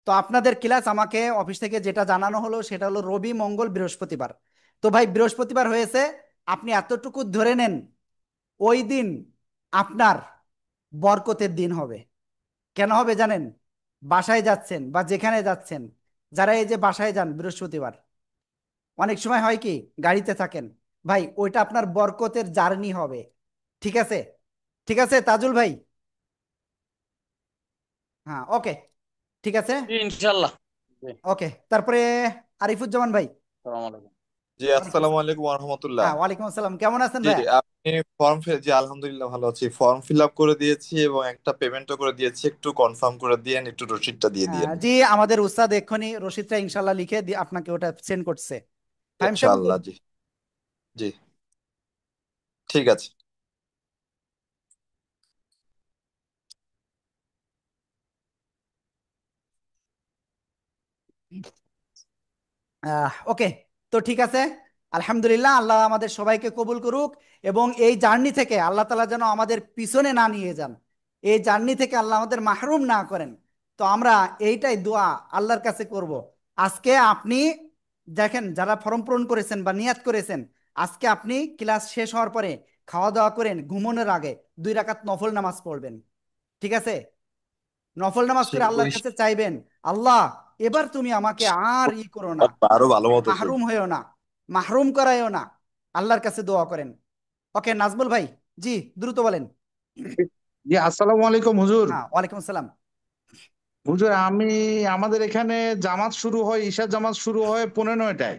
তো আপনাদের ক্লাস আমাকে অফিস থেকে যেটা জানানো হলো সেটা হলো রবি, মঙ্গল, বৃহস্পতিবার। তো ভাই বৃহস্পতিবার হয়েছে, আপনি এতটুকু ধরে নেন ওই দিন আপনার বরকতের দিন হবে। কেন হবে জানেন? বাসায় যাচ্ছেন বা যেখানে যাচ্ছেন, যারা এই যে বাসায় যান বৃহস্পতিবার, অনেক সময় হয় কি গাড়িতে থাকেন, ভাই ওইটা আপনার বরকতের জার্নি হবে। ঠিক আছে? ঠিক আছে তাজুল ভাই? হ্যাঁ, ওকে, ঠিক আছে। জি, ইনশাল্লাহ। জি, ওকে, তারপরে আরিফুজ্জামান ভাই। আসসালামু আলাইকুম। জি, ওয়ালাইকুম আসসালামু আসসালাম। আলাইকুম ওয়া হ্যাঁ, ওয়ালাইকুম আসসালাম, কেমন আছেন জি, ভাইয়া? আপনি জি আলহামদুলিল্লাহ ভালো আছি। ফর্ম ফিল আপ করে দিয়েছি এবং একটা পেমেন্টও করে দিয়েছি, একটু কনফার্ম করে দিয়েন, একটু রসিদটা দিয়ে দিয়েন জি, আমাদের উস্তাদ এক্ষুনি রসিদটা ইনশাল্লাহ লিখে আপনাকে ওটা সেন্ড করছে। ফাহিম সাহেব ইনশাআল্লাহ। জি জি, ঠিক আছে। ওকে, তো ঠিক আছে, আলহামদুলিল্লাহ, আল্লাহ আমাদের সবাইকে কবুল করুক। এবং এই জার্নি থেকে আল্লাহ তাআলা যেন আমাদের পিছনে না নিয়ে যান, এই জার্নি থেকে আল্লাহ আমাদের মাহরুম না করেন। তো আমরা এইটাই দোয়া আল্লাহর কাছে করব। আজকে আপনি দেখেন, যারা ফর্ম পূরণ করেছেন বা নিয়াত করেছেন, আজকে আপনি ক্লাস শেষ হওয়ার পরে খাওয়া দাওয়া করেন, ঘুমানোর আগে 2 রাকাত নফল নামাজ পড়বেন। ঠিক আছে? নফল নামাজ করে আল্লাহর কাছে চাইবেন, আল্লাহ এবার তুমি আমাকে আর করো না, আরো ভালো মতো করি। মাহরুম হয়েও না, মাহরুম করায়ও না। আল্লাহর কাছে দোয়া করেন। ওকে নাজমুল ভাই, জি দ্রুত বলেন। জি, আসসালামু আলাইকুম হুজুর। হ্যাঁ, ওয়ালাইকুম আসসালাম। হুজুর, আমাদের এখানে জামাত শুরু হয়, ঈশার জামাত শুরু হয় 15টায়।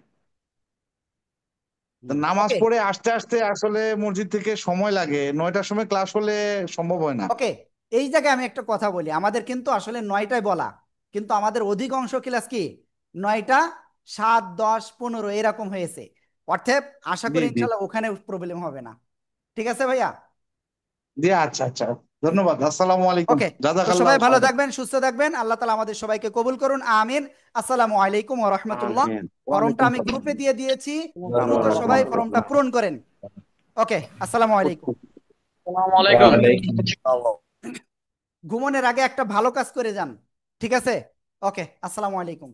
তো নামাজ ওকে পড়ে আসতে আসতে আসলে মসজিদ থেকে সময় লাগে, 9টার সময় ক্লাস হলে সম্ভব হয় না। ওকে, এই জায়গায় আমি একটা কথা বলি, আমাদের কিন্তু আসলে 9টায় বলা, কিন্তু আমাদের অধিকাংশ ক্লাস কি 9টা 7, 10, 15 এরকম হয়েছে। অর্থাৎ আশা জি করি জি ইনশাল্লাহ ওখানে প্রবলেম হবে না। ঠিক আছে ভাইয়া? জি, আচ্ছা আচ্ছা, ধন্যবাদ। আসসালামু আলাইকুম, ওকে, তো জাযাকাল্লাহ সবাই ভালো খাইরান। থাকবেন, সুস্থ থাকবেন, আল্লাহ তালা আমাদের সবাইকে কবুল করুন, আমিন। আসসালামু আলাইকুম ওয়া রাহমাতুল্লাহ। আমিন। ফর্মটা ওয়ালাইকুম আমি সালাম। গ্রুপে দিয়ে দিয়েছি, দ্রুত ওয়া সবাই ফর্মটা রাহমাতুল্লাহ। পূরণ করেন। ওকে, আসসালামু আলাইকুম। আসসালামু আলাইকুম। ওয়ালাইকুম ঘুমনের আগে একটা ভালো কাজ করে যান। ঠিক আছে? ওকে, আসসালামু আলাইকুম।